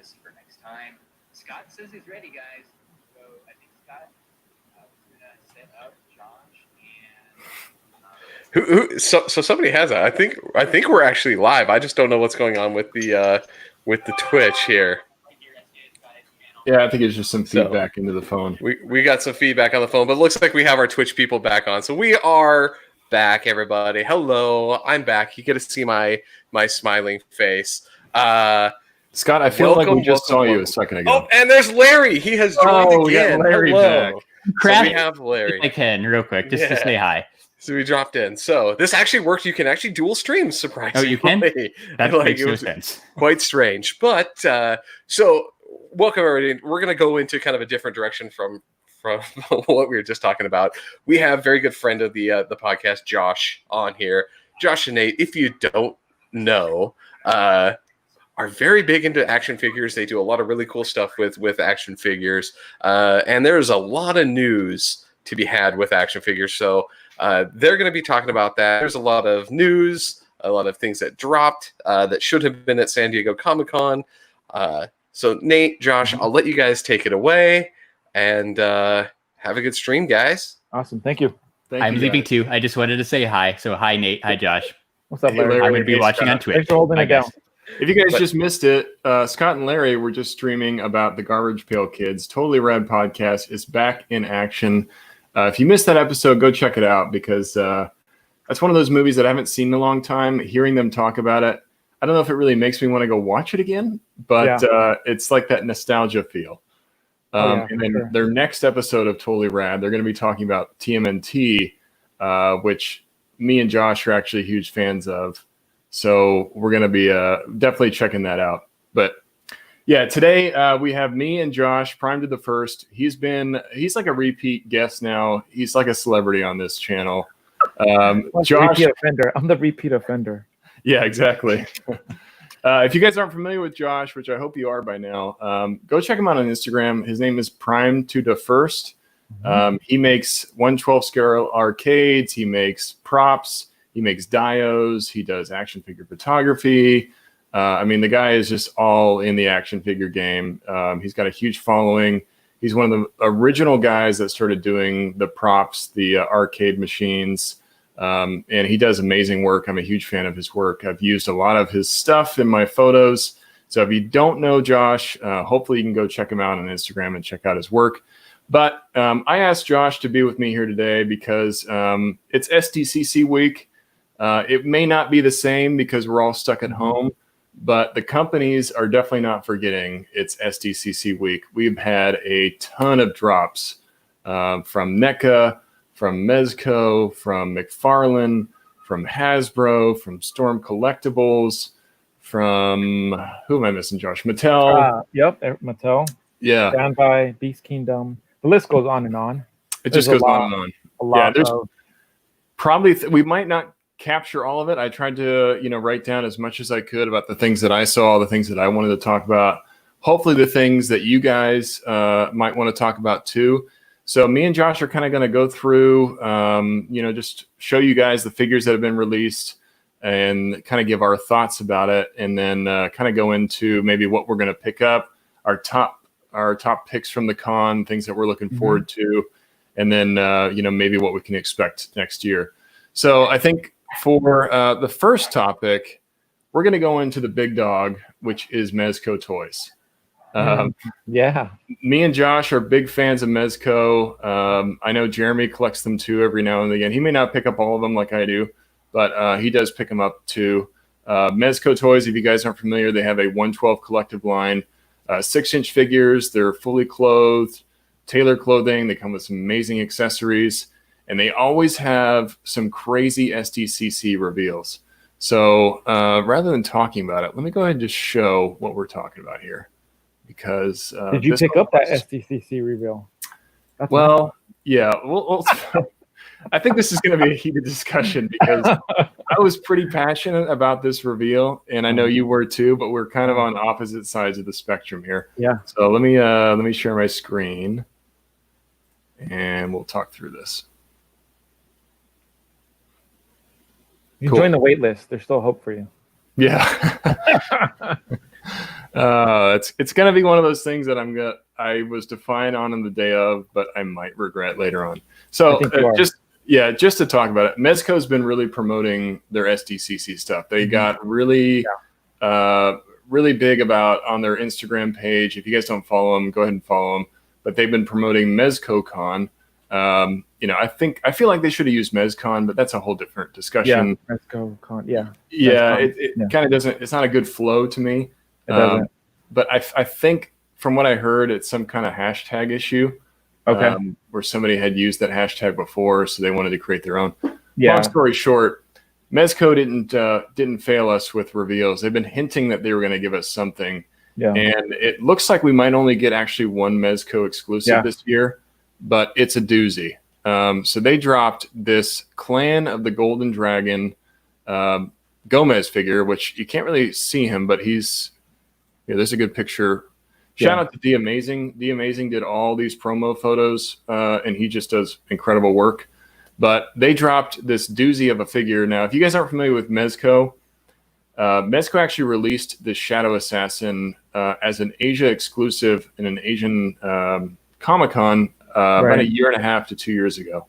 this for next time. Scott says he's ready, guys. So I think Scott is going to set up Josh and. So somebody has that. I think we're actually live. I just don't know what's going on with the Twitch here. Yeah, I think it's just some feedback into the phone. We got some feedback on the phone, but it looks like we have our Twitch people back on. So we are back, everybody. Hello, I'm back. You get to see my smiling face. Scott, I feel like we just saw you a second ago. Oh, and there's Larry. He has joined again. Larry Hello. back. So we have Larry. If I can, real quick, just to say hi. So we dropped in. So this actually worked. You can actually dual stream, surprisingly. Oh, you can? That makes no sense. Quite strange. But so welcome, everybody. We're going to go into kind of a different direction from what we were just talking about. We have a very good friend of the podcast, Josh, on here. Josh and Nate, if you don't know, are very big into action figures. They do a lot of really cool stuff with action figures. And there's a lot of news to be had with action figures. So they're going to be talking about that. There's a lot of news, a lot of things that dropped that should have been at San Diego Comic-Con. So Nate, Josh, I'll let you guys take it away and have a good stream, guys. Awesome. Thank you. I'm leaving too. I just wanted to say hi. So hi, Nate. Hi, Josh. What's up, Larry? I'm going to be watching on Twitch. Thanks for holding it down. If you guys just missed it, Scott and Larry were just streaming about the Garbage Pail Kids. Totally Rad Podcast is back in action. If you missed that episode, go check it out because that's one of those movies that I haven't seen in a long time. Hearing them talk about it, I don't know if it really makes me want to go watch it again, but it's like that nostalgia feel. And then their next episode of Totally Rad, they're going to be talking about TMNT, which me and Josh are actually huge fans of. So we're going to be definitely checking that out. But yeah, today we have me and Josh, Prime2da1st. He's like a repeat guest now. He's like a celebrity on this channel. Josh, I'm the repeat offender. Yeah, exactly. If you guys aren't familiar with Josh, which I hope you are by now, go check him out on Instagram. His name is Prime2da1st. He makes 1/12 scale arcades. He makes props. He makes dios. He does action figure photography. I mean, the guy is just all in the action figure game. He's got a huge following. He's one of the original guys that started doing the props, the arcade machines. And he does amazing work. I'm a huge fan of his work. I've used a lot of his stuff in my photos. So if you don't know Josh, hopefully you can go check him out on Instagram and check out his work. But I asked Josh to be with me here today because it's SDCC week. It may not be the same because we're all stuck at home, but the companies are definitely not forgetting it's SDCC week. We've had a ton of drops from Neca, from Mezco, from Mcfarland, from Hasbro, from Storm Collectibles, from who am I missing, Josh? Mattel. Yep, Mattel. Yeah. Standby, Beast Kingdom. The list goes on and on. It just goes on and on. A lot there's of... probably we might not capture all of it. I tried to, write down as much as I could about the things that I saw, the things that I wanted to talk about. Hopefully the things that you guys might want to talk about too. So me and Josh are kind of going to go through, just show you guys the figures that have been released and kind of give our thoughts about it. And then kind of go into maybe what we're going to pick up, our top picks from the con, things that we're looking forward to. And then, maybe what we can expect next year. So I think for the first topic, we're going to go into the big dog, which is Mezco Toys. Me and Josh are big fans of Mezco. I know Jeremy collects them too every now and again. He may not pick up all of them like I do, but he does pick them up too. Mezco Toys, if you guys aren't familiar, they have a 1/12 collective line, 6-inch figures. They're fully clothed, tailored clothing. They come with some amazing accessories, and they always have some crazy SDCC reveals. So rather than talking about it, let me go ahead and just show what we're talking about here. Because did you pick up that SDCC reveal? That's yeah. We'll I think this is going to be a heated discussion because I was pretty passionate about this reveal, and I know you were too. But we're kind of on opposite sides of the spectrum here. Yeah. So let me share my screen, and we'll talk through this. You join the wait list. There's still hope for you. Yeah. It's gonna be one of those things that I was defiant on the day of, but I might regret later on. So I think you are. just to talk about it, Mezco's been really promoting their SDCC stuff. They got really really big about on their Instagram page. If you guys don't follow them, go ahead and follow them. But they've been promoting MezcoCon. I feel like they should have used MezCon, but that's a whole different discussion. Yeah, MezcoCon. Yeah. Yeah, MezCon. it kind of doesn't. It's not a good flow to me. It doesn't. But I think from what I heard, it's some kind of hashtag issue. Okay. Where somebody had used that hashtag before, so they wanted to create their own. Yeah. Long story short, Mezco didn't fail us with reveals. They've been hinting that they were going to give us something. Yeah. And it looks like we might only get actually one Mezco exclusive this year, but it's a doozy. So they dropped this Clan of the Golden Dragon Gomez figure, which you can't really see him, but there's a good picture. Shout out to The Amazing. The Amazing did all these promo photos, and he just does incredible work. But they dropped this doozy of a figure. Now, if you guys aren't familiar with Mezco, Mezco actually released the Shadow Assassin as an Asia exclusive in an Asian Comic-Con about a year and a half to 2 years ago.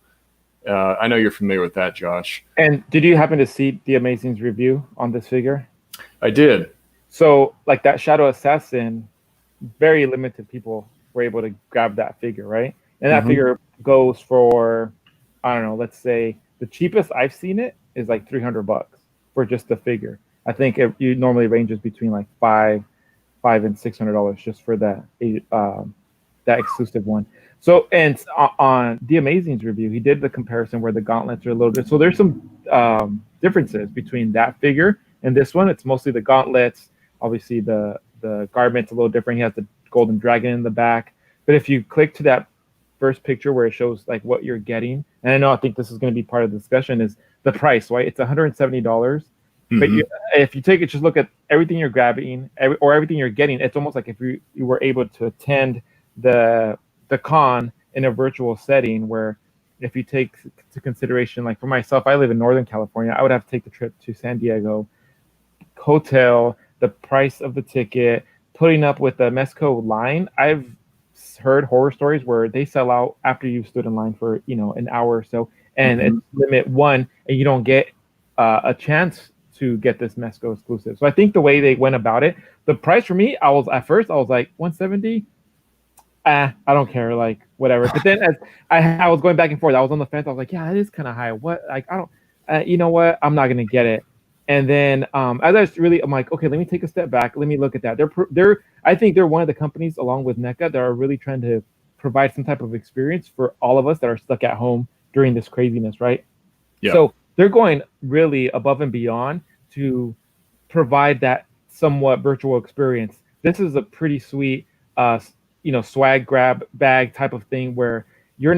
I know you're familiar with that, Josh. And did you happen to see The Amazing's review on this figure? I did. So, like that Shadow Assassin, very limited people were able to grab that figure, right? And that figure goes for, I don't know, let's say the cheapest I've seen it is like $300 for just the figure. I think it normally ranges between like $500 and $600 just for that exclusive one. So, and on The Amazing's review, he did the comparison where the gauntlets are a little bit. So there's some differences between that figure and this one. It's mostly the gauntlets. Obviously, the garment's a little different. He has the golden dragon in the back. But if you click to that first picture where it shows like what you're getting, and I think this is going to be part of the discussion, is the price, right? It's $170. But if you take it, just look at everything you're grabbing or everything you're getting. It's almost like if you were able to attend the con in a virtual setting, where if you take to consideration, like for myself, I live in Northern California, I would have to take the trip to San Diego, hotel, the price of the ticket, putting up with the Mezco line. I've heard horror stories where they sell out after you've stood in line for an hour or so, and it's limit one, and you don't get a chance to get this Mezco exclusive. So I think the way they went about it, the price for me, I was like $170. I don't care, like whatever. But then as I was going back and forth, I was on the fence. I was like, yeah, it is kind of high. What? Like, I don't. You know what? I'm not gonna get it. And then as I was I'm like, okay, let me take a step back. Let me look at that. I think they're one of the companies, along with Neca, that are really trying to provide some type of experience for all of us that are stuck at home during this craziness, right? Yeah. So they're going really above and beyond to provide that somewhat virtual experience. This is a pretty sweet, swag grab bag type of thing where you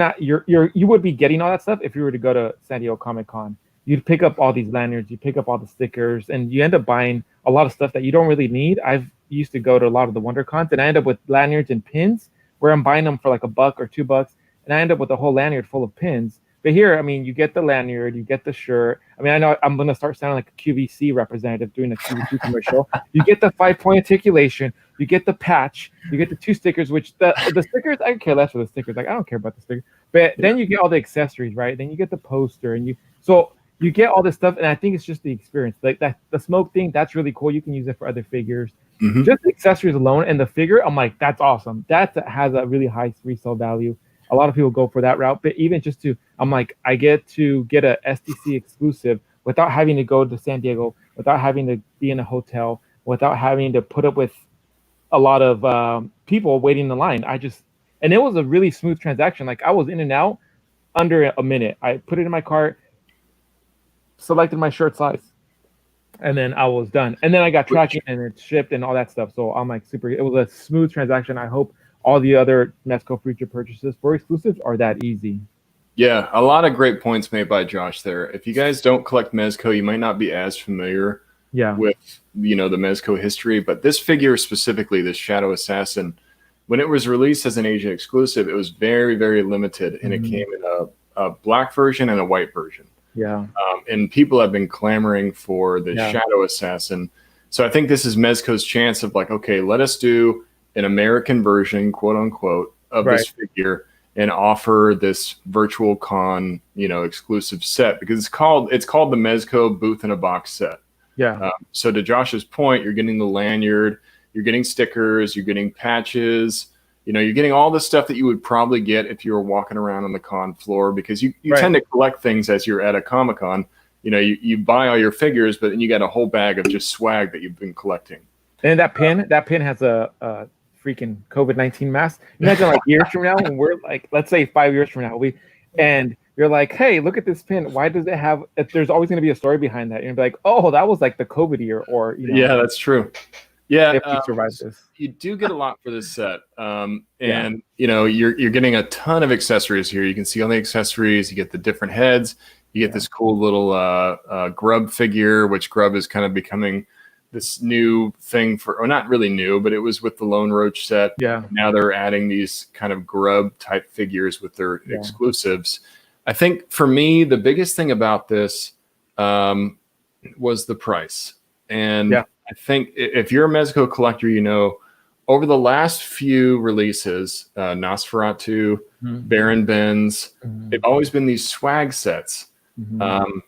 would be getting all that stuff if you were to go to San Diego Comic-Con. You'd pick up all these lanyards, you pick up all the stickers, and you end up buying a lot of stuff that you don't really need. I've used to go to a lot of the WonderCons, and I end up with lanyards and pins where I'm buying them for like $1 or $2, and I end up with a whole lanyard full of pins. But here, I mean, you get the lanyard, you get the shirt. I mean, I know I'm going to start sounding like a QVC representative doing a QVC commercial. You get the 5-point articulation, you get the patch, you get the 2 stickers, which the stickers, I care less for the stickers. Like, I don't care about the stickers. But then you get all the accessories, right? Then you get the poster, and you get all this stuff, and I think it's just the experience. Like that, the smoke thing, that's really cool. You can use it for other figures. Just the accessories alone and the figure, I'm like, that's awesome. That has a really high resale value. A lot of people go for that route, but even just I'm like, I get to get a STC exclusive without having to go to San Diego, without having to be in a hotel, without having to put up with a lot of people waiting in line. And it was a really smooth transaction. Like I was in and out under a minute. I put it in my cart, selected my shirt size, and then I was done. And then I got tracking and it shipped and all that stuff. So I'm like it was a smooth transaction. I hope all the other Mezco future purchases for exclusives are that easy. Yeah, a lot of great points made by Josh there. If you guys don't collect Mezco, you might not be as familiar with the Mezco history, but this figure specifically, this Shadow Assassin, when it was released as an Asia exclusive, it was very, very limited, and it came in a black version and a white version. Yeah. And people have been clamoring for the Shadow Assassin. So I think this is Mezco's chance of like, okay, let us do an American version, quote unquote, of this figure and offer this virtual con, exclusive set, because it's called the Mezco Booth in a Box set. Yeah. So to Josh's point, you're getting the lanyard, you're getting stickers, you're getting patches, you're getting all the stuff that you would probably get if you were walking around on the con floor, because you tend to collect things as you're at a Comic-Con. You buy all your figures, but then you got a whole bag of just swag that you've been collecting. And that pin has a freaking COVID-19 mask. Imagine like years from now, when we're like, let's say 5 years from now, and you're like, hey, look at this pin. Why does it have? There's always going to be a story behind that. And you're like, oh, that was like the COVID year, or Yeah, that's true. Yeah, if we survive this. You do get a lot for this set, and you're getting a ton of accessories here. You can see all the accessories. You get the different heads. You get this cool little Grub figure, which Grub is kind of becoming this new thing or not really new, but it was with the Lone Roach set. Yeah. Now they're adding these kind of Grub type figures with their exclusives. I think for me, the biggest thing about this was the price. And I think if you're a Mezco collector, over the last few releases, Nosferatu, Baron Benz, they've always been these swag sets.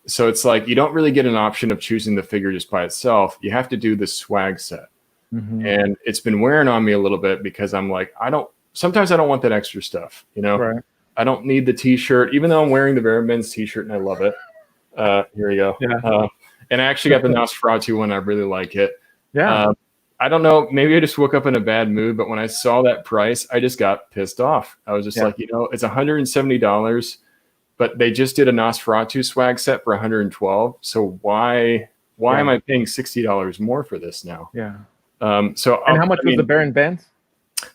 So it's like you don't really get an option of choosing the figure just by itself. You have to do the swag set. And it's been wearing on me a little bit, because I'm like, sometimes I don't want that extra stuff, Right. I don't need the t-shirt, even though I'm wearing the Baron Benz t-shirt and I love it. Here we go. Yeah. And I actually got the Nosferatu one. I really like it. Yeah. I don't know. Maybe I just woke up in a bad mood, but when I saw that price, I just got pissed off. I was just like, it's $170. But they just did a Nosferatu swag set for $112. So why am I paying $60 more for this now? Yeah. So and how much was the Baron Benz?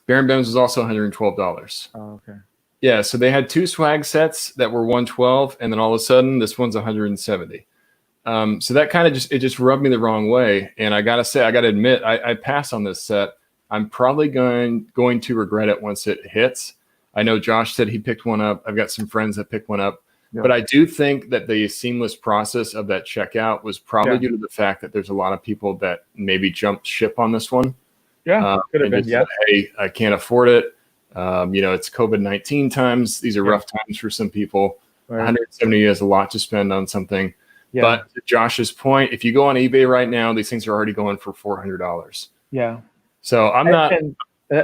Baron Benz was also $112. Oh, okay. Yeah, so they had two swag sets that were $112, and then all of a sudden this one's $170. So that kind of just rubbed me the wrong way. And I gotta admit, I passed on this set. I'm probably going to regret it once it hits. I know Josh said he picked one up. I've got some friends that picked one up. Yeah. But I do think that the seamless process of that checkout was probably due to the fact that there's a lot of people that maybe jumped ship on this one. Yeah, could have been. Said, hey, I can't afford it. It's COVID-19 times. These are rough times for some people. Right. 170 is a lot to spend on something. Yeah. But to Josh's point, if you go on eBay right now, these things are already going for $400. Yeah. So I'm not. And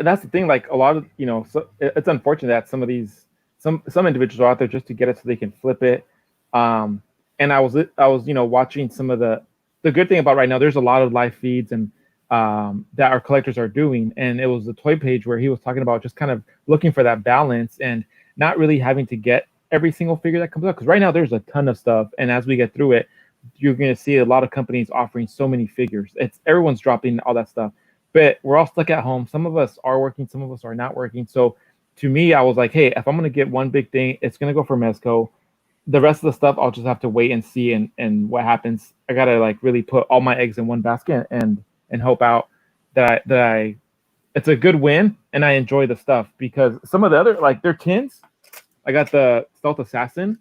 that's the thing. Like a lot of, so it's unfortunate that some of these, some individuals are out there just to get it so they can flip it. And I was watching some of the good thing about right now, there's a lot of live feeds and that our collectors are doing. And it was the toy page where he was talking about just kind of looking for that balance and not really having to get every single figure that comes up. Because right now there's a ton of stuff. And as we get through it, you're going to see a lot of companies offering so many figures. Everyone's dropping all that stuff. But we're all stuck at home. Some of us are working, some of us are not working. So to me, I was like, hey, if I'm going to get one big thing, it's going to go for Mezco. The rest of the stuff, I'll just have to wait and see and what happens. I got to like really put all my eggs in one basket and hope out that it's a good win and I enjoy the stuff, because some of the other, like their tins, I got the Stealth Assassin.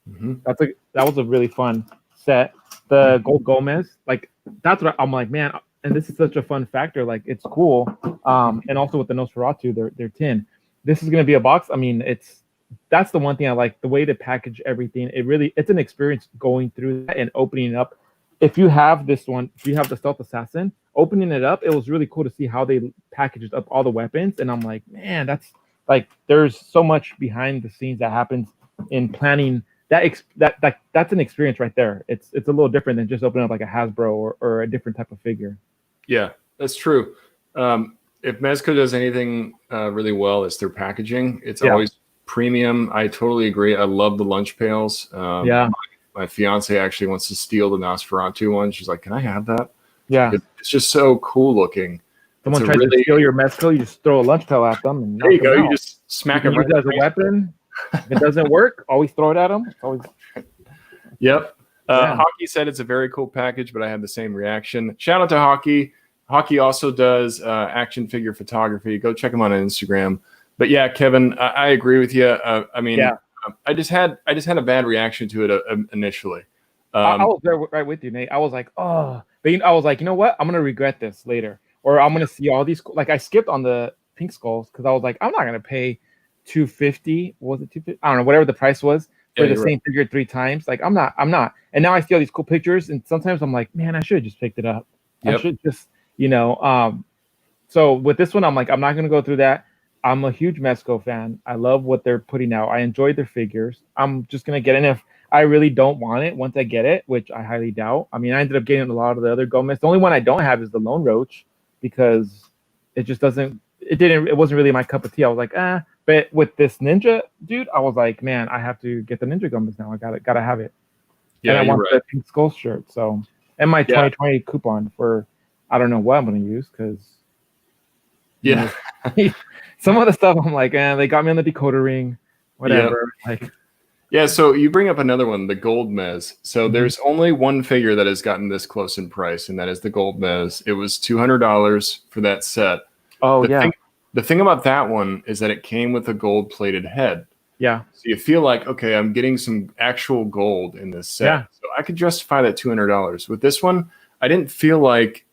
That was a really fun set. The Gold Gomez, like that's what I'm like, man. And this is such a fun factor. Like it's cool. And also with the Nosferatu, their tin. This is going to be a box. I mean, that's the one thing I like, the way to package everything. It's an experience going through that and opening it up. If you have this one, if you have the Stealth Assassin, opening it up, it was really cool to see how they packaged up all the weapons. And I'm like, man, that's like, there's so much behind the scenes that happens in planning. That's an experience right there. It's a little different than just opening up like a Hasbro or a different type of figure. Yeah, that's true. If Mezco does anything really well, it's their packaging. It's always premium. I totally agree. I love the lunch pails. My fiance actually wants to steal the Nosferatu one. She's like, can I have that? Yeah. It's just so cool looking. Someone tries to steal your Mezco, you just throw a lunch pail at them. And there you go. You just smack them right as a weapon. If it doesn't work, always throw it at them. It's always. Yep. Hockey said it's a very cool package, but I had the same reaction. Shout out to Hockey. Hockey also does action figure photography. Go check him out on Instagram. But yeah, Kevin, I agree with you. I just had a bad reaction to it initially. I was there right with you, Nate. I was like, oh, But I was like, you know what? I'm gonna regret this later, or I'm gonna see all these. Like I skipped on the pink skulls because I was like, I'm not gonna pay $250. Was it 250? I don't know, whatever the price was for the same figure 3 times. Like I'm not. And now I see all these cool pictures, and sometimes I'm like, man, I should have just picked it up. I should just, So with this one, I'm like, I'm not gonna go through that. I'm a huge Mezco fan. I love what they're putting out. I enjoy their figures. I'm just gonna get in if I really don't want it. Once I get it, which I highly doubt. I mean, I ended up getting a lot of the other Gomez. The only one I don't have is the Lone Roach because it just doesn't. It wasn't really my cup of tea. I was like, ah. But with this Ninja dude, I was like, man, I have to get the Ninja Gomez now. I gotta have it. Yeah, and I want right. the Pink Skull shirt. So and my 2020 coupon for I don't know what I'm gonna use because some of the stuff I'm like, they got me on the decoder ring, whatever. So you bring up another one, the Gold Mez. So there's only one figure that has gotten this close in price, and that is the Gold Mez. It was $200 for that set. Oh, The thing about that one is that it came with a gold-plated head. Yeah. So you feel like, okay, I'm getting some actual gold in this set. Yeah. So I could justify that $200. With this one, I didn't feel like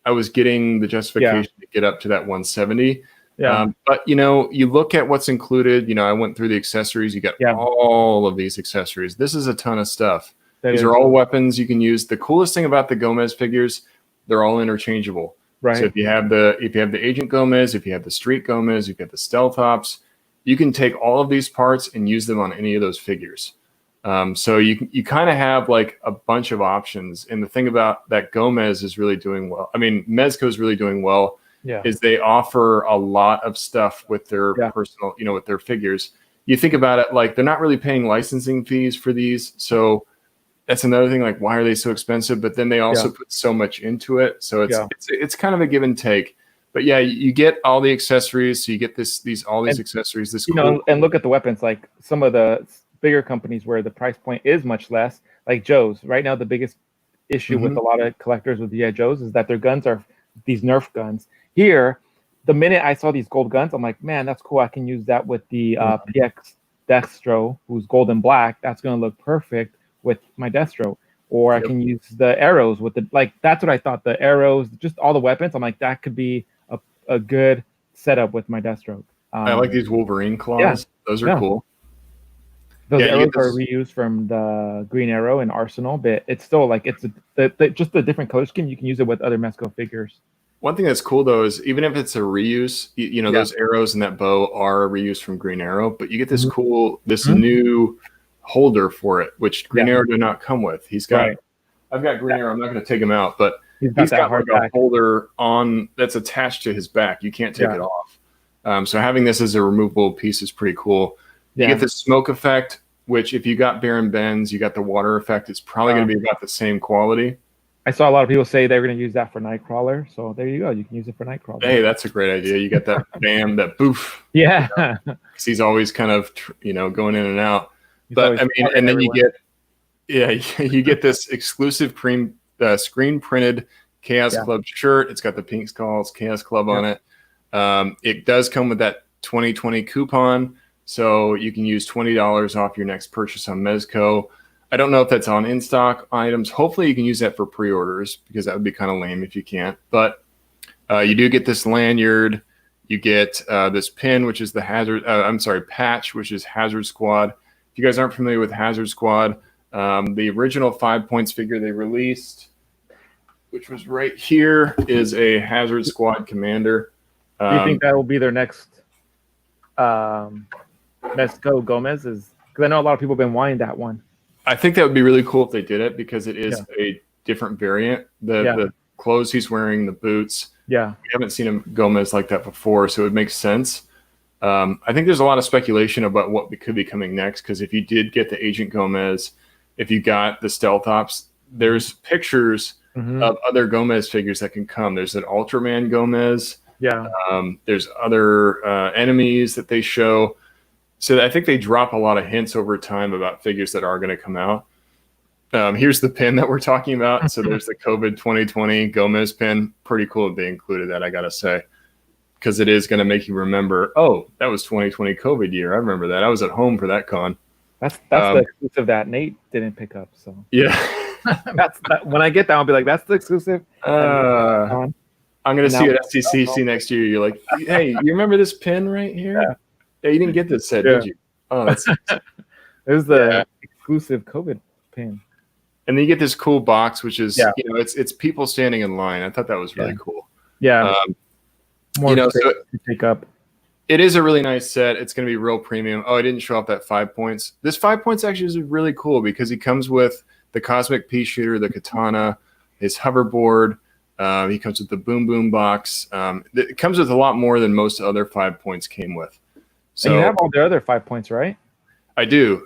I was getting the justification to get up to that 170. Yeah. But you look at what's included. I went through the accessories. You got all of these accessories. This is a ton of stuff. These are all weapons you can use. The coolest thing about the Gomez figures, they're all interchangeable. Right. So if you have the Agent Gomez, if you have the Street Gomez, you've got the Stealth Ops, you can take all of these parts and use them on any of those figures. So you kind of have like a bunch of options. And the thing about that Gomez is really doing well. I mean, Mezco is really doing well. Is they offer a lot of stuff with their personal, with their figures. You think about it, like they're not really paying licensing fees for these. So that's another thing, like why are they so expensive? But then they also put so much into it. So it's kind of a give and take. But you get all the accessories. So you get all these accessories. This and look at the weapons, like some of the bigger companies where the price point is much less, like Joe's. Right now, the biggest issue with a lot of collectors with G.I. Joe's is that their guns are these Nerf guns. Here, the minute I saw these gold guns, I'm like, man, that's cool. I can use that with the PX Deathstroke, who's gold and black. That's going to look perfect with my Deathstroke. Or I can use the arrows with that's what I thought. The arrows, just all the weapons. I'm like, that could be a good setup with my Deathstroke. I like these Wolverine claws. Yeah. Those are cool. Those arrows are reused from the Green Arrow and Arsenal, but it's still like it's just a different color scheme. You can use it with other Mezco figures. One thing that's cool though is even if it's a reuse, those arrows and that bow are reused from Green Arrow, but you get this this new holder for it, which Green Arrow did not come with. He's got, I've got Green Arrow. I'm not going to take him out, but he's got like a holder on that's attached to his back. You can't take it off. So having this as a removable piece is pretty cool. You get the smoke effect, which if you got Baron Benz, you got the water effect. It's probably going to be about the same quality. I saw a lot of people say they were going to use that for Nightcrawler. So there you go. You can use it for Nightcrawler. Hey, that's a great idea. You got that bam, that boof. Yeah. Because he's always kind of, going in and out. But I mean, and then you get this exclusive screen printed Chaos Club shirt. It's got the pink skulls, Chaos Club on it. It does come with that 2020 coupon. So you can use $20 off your next purchase on Mezco. I don't know if that's on in-stock items. Hopefully you can use that for pre-orders because that would be kind of lame if you can't. But you do get this lanyard. You get this pin, which is the patch, which is Hazard Squad. If you guys aren't familiar with Hazard Squad, the original 5 points figure they released, which was right here, is a Hazard Squad commander. Do you think that will be their next Mezco Gomez? Because I know a lot of people have been wanting that one. I think that would be really cool if they did it because it is a different variant. The clothes he's wearing, the boots. Yeah. We haven't seen him Gomez like that before, so it makes sense. I think there's a lot of speculation about what could be coming next because if you did get the Agent Gomez, if you got the Stealth Ops, there's pictures of other Gomez figures that can come. There's an Ultraman Gomez. Yeah. There's other enemies that they show. So I think they drop a lot of hints over time about figures that are going to come out. Here's the pin that we're talking about. So there's the COVID 2020 Gomez pin. Pretty cool that they included that, I got to say. Because it is going to make you remember, oh, that was 2020 COVID year. I remember that. I was at home for that con. That's the exclusive that Nate didn't pick up. So yeah. When I get that, I'll be like, that's the exclusive. I'm gonna see you Now- at STCC next year. You're like, hey, you remember this pin right here? Yeah, you didn't get this set, Yeah. did you? Oh, that's. It was the exclusive COVID pin. And then you get this cool box, which is, Yeah. it's people standing in line. I thought that was really cool. Yeah. More so space to pick up. it is a really nice set. It's going to be real premium. Oh, I didn't show off that 5 points. This 5 points actually is really cool because he comes with the Cosmic Pea Shooter, the Katana, his hoverboard. He comes with the Boom Boom box. It comes with a lot more than most other 5 points came with. So And you have all the other 5 points, right? I do.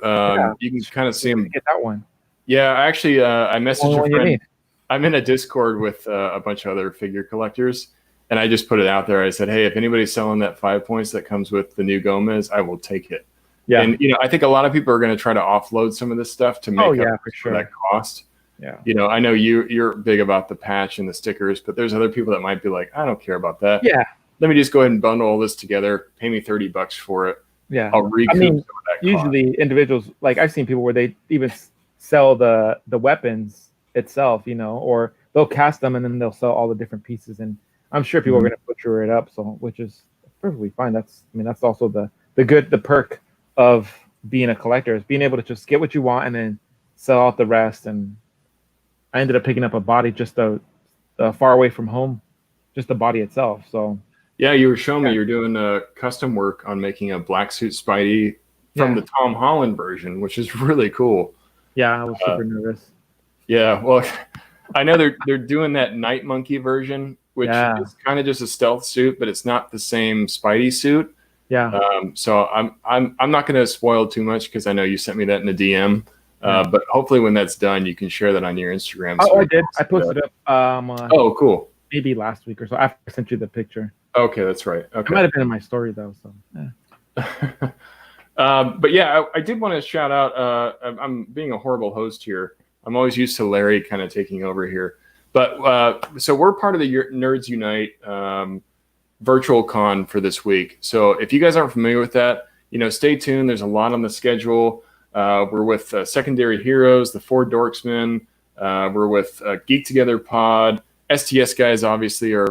You can kind of see him. Get that one. Yeah, actually, I messaged Only a one you friend. need. I'm in a Discord with a bunch of other figure collectors, and I just put it out there. I said, hey, if anybody's selling that 5 points that comes with the new Gomez, I will take it. Yeah. And I think a lot of people are going to try to offload some of this stuff to make up for sure. that cost. Yeah. I know you're big about the patch and the stickers, but there's other people that might be like, I don't care about that. Yeah. Let me just go ahead and bundle all this together. Pay me $30 for it. Yeah. I'll recoup some of that cost. Usually individuals, like I've seen people where they even sell the weapons itself, or they'll cast them and then they'll sell all the different pieces. And I'm sure people are going to butcher it up. So, which is perfectly fine. That's also the perk of being a collector is being able to just get what you want and then sell out the rest. And I ended up picking up a body just far away from home, just the body itself. So yeah, you were showing me you're doing custom work on making a black suit Spidey from the Tom Holland version, which is really cool. Yeah, I was super nervous. Yeah, well, I know they're doing that Night Monkey version, which is kind of just a stealth suit, but it's not the same Spidey suit. Yeah. So I'm not going to spoil too much because I know you sent me that in the DM. But hopefully when that's done, you can share that on your Instagram. Oh, I did. I posted up. Oh, cool. Maybe last week or so. After I sent you the picture. Okay, that's right. Okay. It might have been in my story though. So. Yeah. But yeah, I did want to shout out. I'm being a horrible host here. I'm always used to Larry kind of taking over here. But so we're part of the Nerds Unite virtual con for this week. So if you guys aren't familiar with that, stay tuned. There's a lot on the schedule. We're with Secondary Heroes, the Four Dorksmen. We're with Geek Together Pod. STS Guys obviously are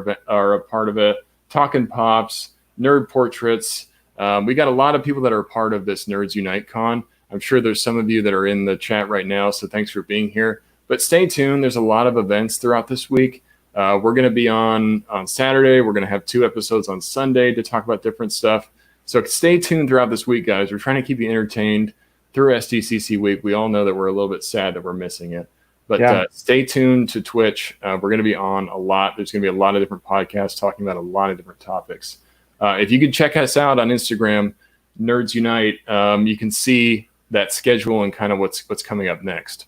a part of it. Talking Pops, Nerd Portraits. We got a lot of people that are a part of this Nerds Unite Con. I'm sure there's some of you that are in the chat right now, so thanks for being here. But stay tuned. There's a lot of events throughout this week. We're going to be on Saturday. We're going to have 2 episodes on Sunday to talk about different stuff. So stay tuned throughout this week, guys. We're trying to keep you entertained through SDCC week. We all know that we're a little bit sad that we're missing it. But stay tuned to Twitch. We're going to be on a lot. There's going to be a lot of different podcasts talking about a lot of different topics. If you could check us out on Instagram, Nerds Unite, you can see that schedule and kind of what's coming up next.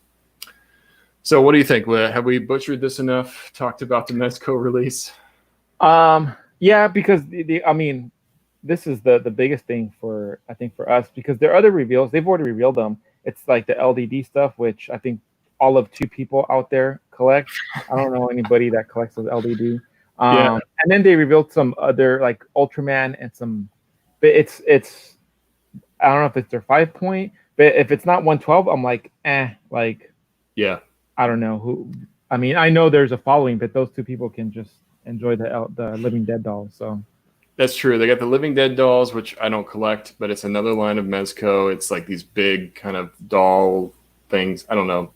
So what do you think? Have we butchered this enough? Talked about the Mezco release? Yeah, because this is the biggest thing for us because there are other reveals. They've already revealed them. It's like the LDD stuff, which I think all of 2 people out there collect. I don't know anybody that collects those LDD. And then they revealed some other like Ultraman and some, but it's I don't know if it's their 5 point, but if it's not 112, I'm like, yeah, I don't know who. I mean, I know there's a following, but those 2 people can just enjoy the Living Dead dolls. So that's true. They got the Living Dead dolls, which I don't collect, but it's another line of Mezco. It's like these big kind of doll things. I don't know.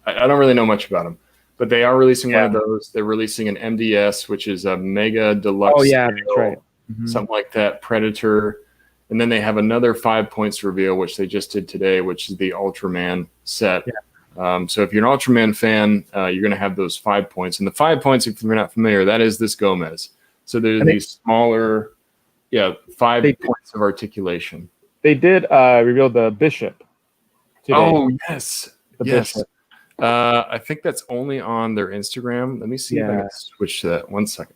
I don't really know much about them. But they are releasing one of those. They're releasing an MDS, which is a Mega Deluxe. Oh, yeah, that's right. Something like that. Predator. And then they have another 5 points reveal, which they just did today, which is the Ultraman set. Yeah. So if you're an Ultraman fan, you're going to have those 5 points. And the 5 points, if you're not familiar, that is this Gomez. So there's these smaller, 5 points of articulation. They did reveal the Bishop today. Oh, yes. The Bishop. I think that's only on their Instagram. Let me see if I can switch to that. 1 second.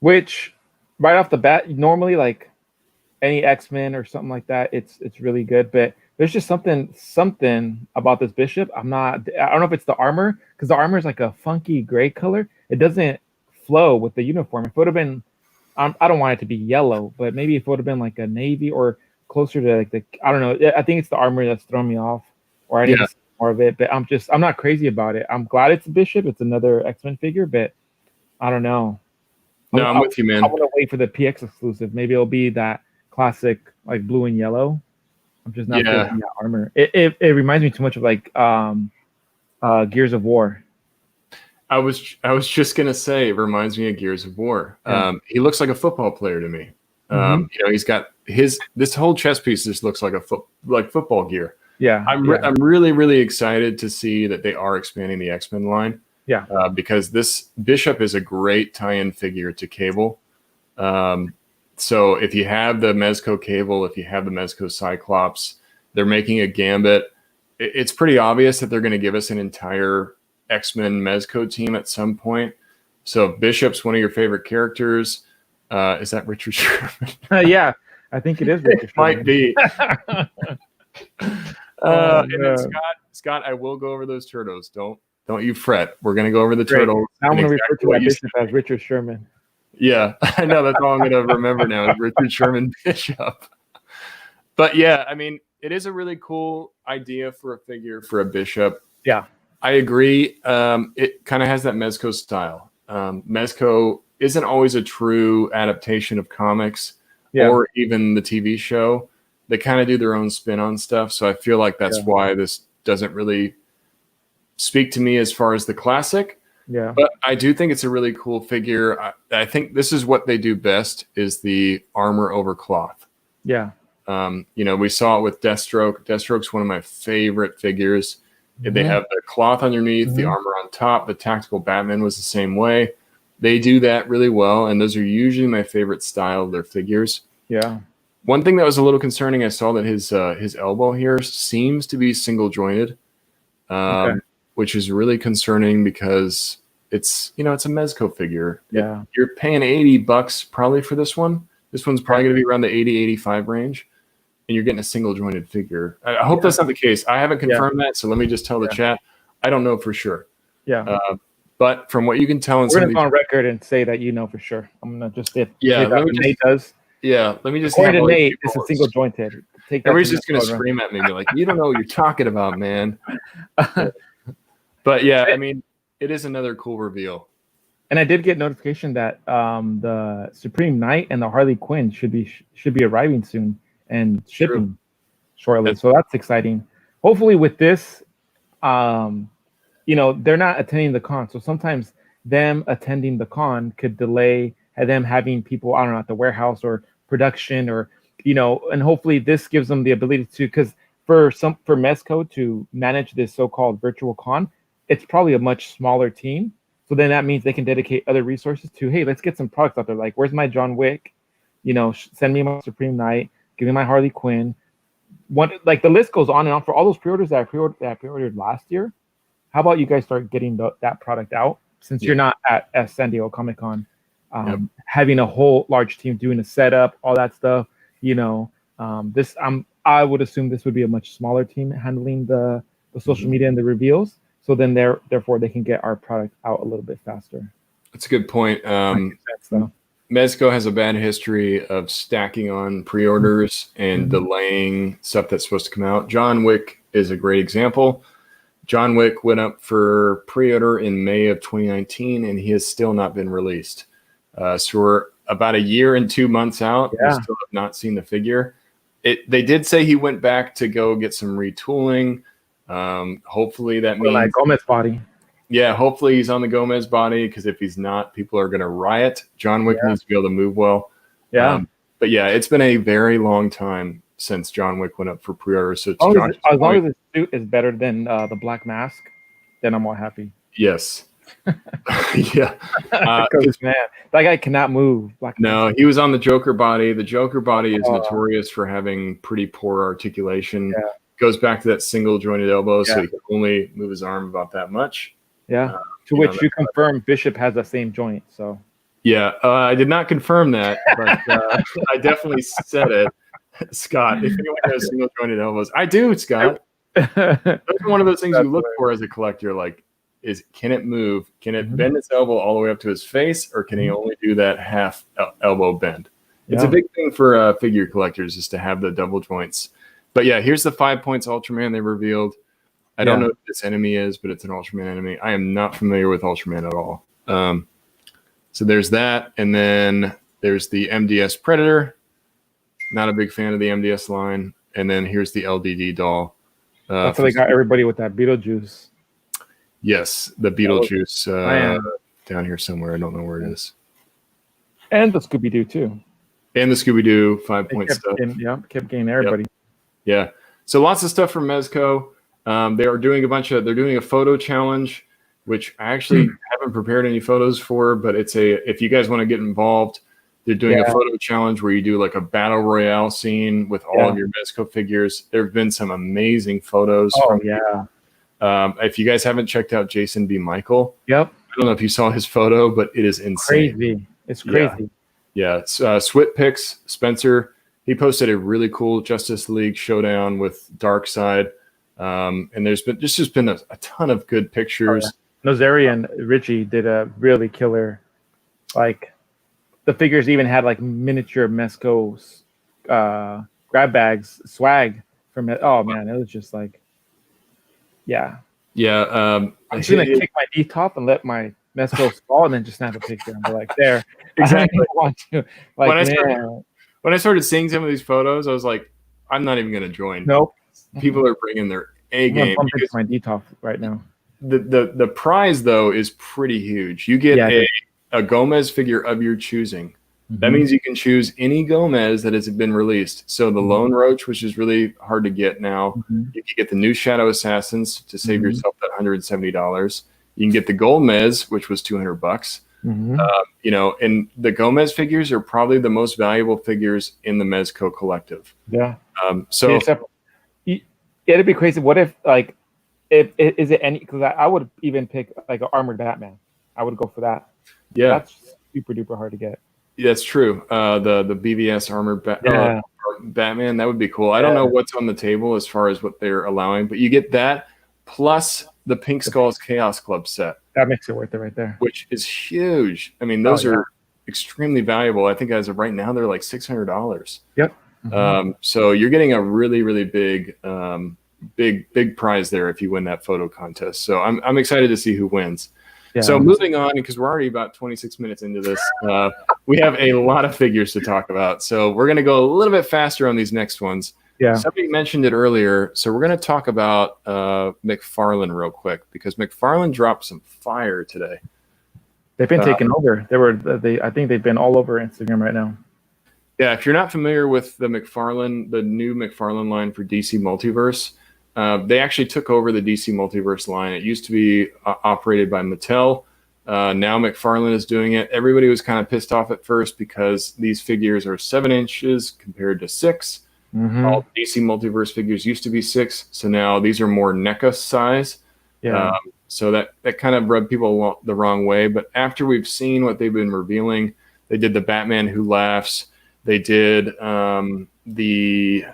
Which, right off the bat, normally like any X-Men or something like that, it's really good. But there's just something about this Bishop. I don't know if it's the armor, because the armor is like a funky gray color. It doesn't flow with the uniform. If it would have been, I don't want it to be yellow, but maybe if it would have been like a navy or closer to like I don't know. I think it's the armor that's throwing me off. Or I need to see more of it. But I'm not crazy about it. I'm glad it's a Bishop. It's another X-Men figure, but I don't know. No, I'm with you, man. I want to wait for the PX exclusive. Maybe it'll be that classic like blue and yellow. I'm just not feeling that armor. It reminds me too much of like Gears of War. I was just gonna say it reminds me of Gears of War. He looks like a football player to me. You know, he's got this whole chest piece just looks like football gear. Yeah, I'm really excited to see that they are expanding the X-Men line. Yeah, because this Bishop is a great tie-in figure to Cable. So if you have the Mezco Cable, if you have the Mezco Cyclops, they're making a Gambit. It's pretty obvious that they're going to give us an entire X-Men Mezco team at some point. So if Bishop's one of your favorite characters, is that Richard Sherman? Yeah, I think it is Richard Sherman. Might be. And then Scott, I will go over those turtles. Don't you fret. We're going to go over the turtles. I'm going to refer to that Bishop as Richard Sherman. Yeah, I know. That's all I'm going to remember now is Richard Sherman Bishop. But yeah, I mean, it is a really cool idea for a figure for a Bishop. Yeah. I agree. It kind of has that Mezco style. Mezco isn't always a true adaptation of comics or even the TV show. They kind of do their own spin on stuff. So I feel like that's why this doesn't really speak to me as far as the classic. Yeah. But I do think it's a really cool figure. I think this is what they do best is the armor over cloth. Yeah. You know, we saw it with Deathstroke. Deathstroke's one of my favorite figures. They have the cloth underneath, the armor on top. The Tactical Batman was the same way. They do that really well, and those are usually my favorite style of their figures. Yeah. One thing that was a little concerning, I saw that his elbow here seems to be single jointed, which is really concerning because it's a Mezco figure. Yeah. You're paying $80 probably for this one. This one's probably going to be around the 80-85 range. And you're getting a single jointed figure. I hope that's not the case. I haven't confirmed that, so let me just tell the chat. I don't know for sure. Yeah. But from what you can tell, we're going to go on record and say that you know for sure. I'm going to just Nate does. Yeah, let me just. According to Nate, it's a single jointed. Everybody's just going to scream at me, be like, "You don't know what you're talking about, man." But yeah, I mean, it is another cool reveal. And I did get notification that the Supreme Knight and the Harley Quinn should be arriving soon and shipping shortly. So that's exciting. Hopefully with this, they're not attending the con. So sometimes them attending the con could delay them having people, I don't know, at the warehouse or production or, and hopefully this gives them the ability to, because for Mezco to manage this so-called virtual con, it's probably a much smaller team. So then that means they can dedicate other resources to, hey, let's get some products out there. Like, where's my John Wick? Send me my Supreme Knight. Give me my Harley Quinn. The list goes on and on for all those pre-orders that I pre-ordered last year. How about you guys start getting that product out since you're not at San Diego Comic-Con, having a whole large team doing a setup, all that stuff. I would assume this would be a much smaller team handling the social media and the reveals. So then therefore they can get our product out a little bit faster. That's a good point. Mezco has a bad history of stacking on pre-orders and delaying stuff that's supposed to come out. John Wick is a great example. John Wick went up for pre-order in May of 2019, and he has still not been released. So we're about a year and 2 months out. We still have not seen the figure. They did say he went back to go get some retooling. Hopefully that means like Gomez body. Yeah, hopefully he's on the Gomez body, because if he's not, people are going to riot. John Wick needs to be able to move well. Yeah. But yeah, it's been a very long time since John Wick went up for pre-order. So as long as the suit is better than the Black Mask, then I'm all happy. Yes. Yeah. Because man, that guy cannot move. He was on the Joker body. The Joker body is notorious for having pretty poor articulation. Yeah. Goes back to that single jointed elbow, so he can only move his arm about that much. Yeah. To which you confirm Bishop has the same joint. So. Yeah, I did not confirm that, but I definitely said it. Scott, if anyone has single jointed elbows, I do, Scott. That's one of those things you look for as a collector. Like, can it move? Can it bend its elbow all the way up to his face, or can he only do that half elbow bend? It's a big thing for figure collectors is to have the double joints. But yeah, here's the 5 points Ultraman they revealed. I don't know who this enemy is, but it's an Ultraman enemy. I am not familiar with Ultraman at all. So there's that, and then there's the MDS Predator. Not a big fan of the MDS line. And then here's the LDD doll. That's how they got everybody with that Beetlejuice. Yes, the Beetlejuice down here somewhere. I don't know where it is. And the Scooby-Doo, too. And the Scooby-Doo 5-point stuff. Kept getting everybody. Yep. Yeah. So lots of stuff from Mezco. They are doing they're doing a photo challenge, which I actually haven't prepared any photos for, but if you guys want to get involved, they're doing a photo challenge where you do like a battle royale scene with all of your Mezco figures. There have been some amazing photos. If you guys haven't checked out Jason B. Michael, I don't know if you saw his photo, but it is insane. Crazy. It's crazy. Yeah. Swit Picks, Spencer, he posted a really cool Justice League showdown with Darkseid. And there's just been a ton of good pictures. Nozeri and Richie did a really killer, like the figures even had like miniature Mezco's grab bags swag from it. Oh man, it was just like, I'm just gonna kick my teeth off and let my Mezco fall and then just snap a picture and be like, there. Exactly. I want to. Like, when I started seeing some of these photos, I was like, I'm not even gonna join. Nope. People are bringing their A game. I'm my teeth off right now. The prize though is pretty huge. You get a Gomez figure of your choosing. That means you can choose any Gomez that has been released. So the Lone Roach, which is really hard to get now, you can get the new Shadow Assassins to save yourself that $170. You can get the Gomez, which was $200. And the Gomez figures are probably the most valuable figures in the Mezco collective. Yeah. So it'd be crazy. What if is it any? Because I would even pick like an armored Batman. I would go for that. Yeah, that's super duper hard to get. Yeah, that's true. The BVS armored Batman, that would be cool. I don't know what's on the table as far as what they're allowing, but you get that plus the Pink Skulls Chaos Club set. That makes it worth it right there. Which is huge. I mean, those are extremely valuable. I think as of right now, they're like $600. Yep. So you're getting a really, really big prize there if you win that photo contest. So I'm excited to see who wins. Yeah. So moving on, because we're already about 26 minutes into this, we have a lot of figures to talk about. So we're going to go a little bit faster on these next ones. Yeah. Somebody mentioned it earlier. So we're going to talk about Mcfarland real quick, because Mcfarland dropped some fire today. They've been taken over. I think they've been all over Instagram right now. Yeah, if you're not familiar with the new Mcfarland line for DC Multiverse, they actually took over the DC Multiverse line. It used to be operated by Mattel. Now Mcfarland is doing it. Everybody was kind of pissed off at first because these figures are 7 inches compared to 6. All DC Multiverse figures used to be 6, so now these are more NECA size. Yeah. So that kind of rubbed people the wrong way. But after we've seen what they've been revealing, they did the Batman Who Laughs. They did the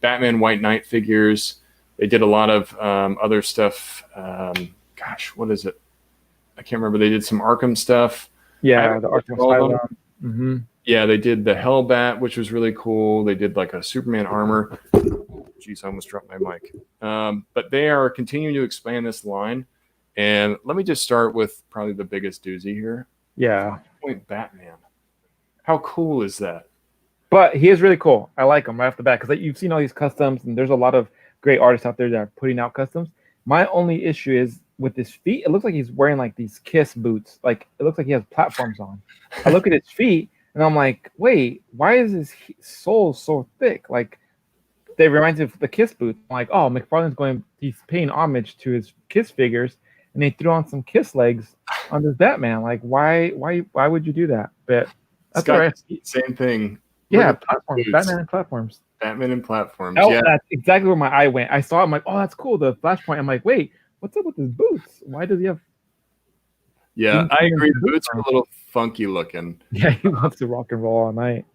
Batman White Knight figures. They did a lot of other stuff. What is it? I can't remember. They did some Arkham stuff. Yeah, the Arkham Asylum. Yeah, they did the Hellbat, which was really cool. They did like a Superman armor. Jeez, I almost dropped my mic. But they are continuing to expand this line. And let me just start with probably the biggest doozy here. Yeah. Flashpoint Batman. How cool is that? But he is really cool. I like him right off the bat because you've seen all these customs, and there's a lot of great artists out there that are putting out customs. My only issue is with his feet. It looks like he's wearing like these Kiss boots. Like it looks like he has platforms on. I look at his feet and I'm like, wait, why is his sole so thick? Like they remind me of the Kiss boots. I'm like, oh, he's paying homage to his Kiss figures, and they threw on some Kiss legs on this Batman. Like why would you do that? But that's all right. Same thing. Yeah, platforms. Batman and platforms. Batman and platforms. Oh, yeah, that's exactly where my eye went. I saw it. I'm like, oh, that's cool. The Flashpoint. I'm like, wait, what's up with his boots? Why does he have? Yeah, I agree. The boots are a little funky looking. Yeah, he wants to rock and roll all night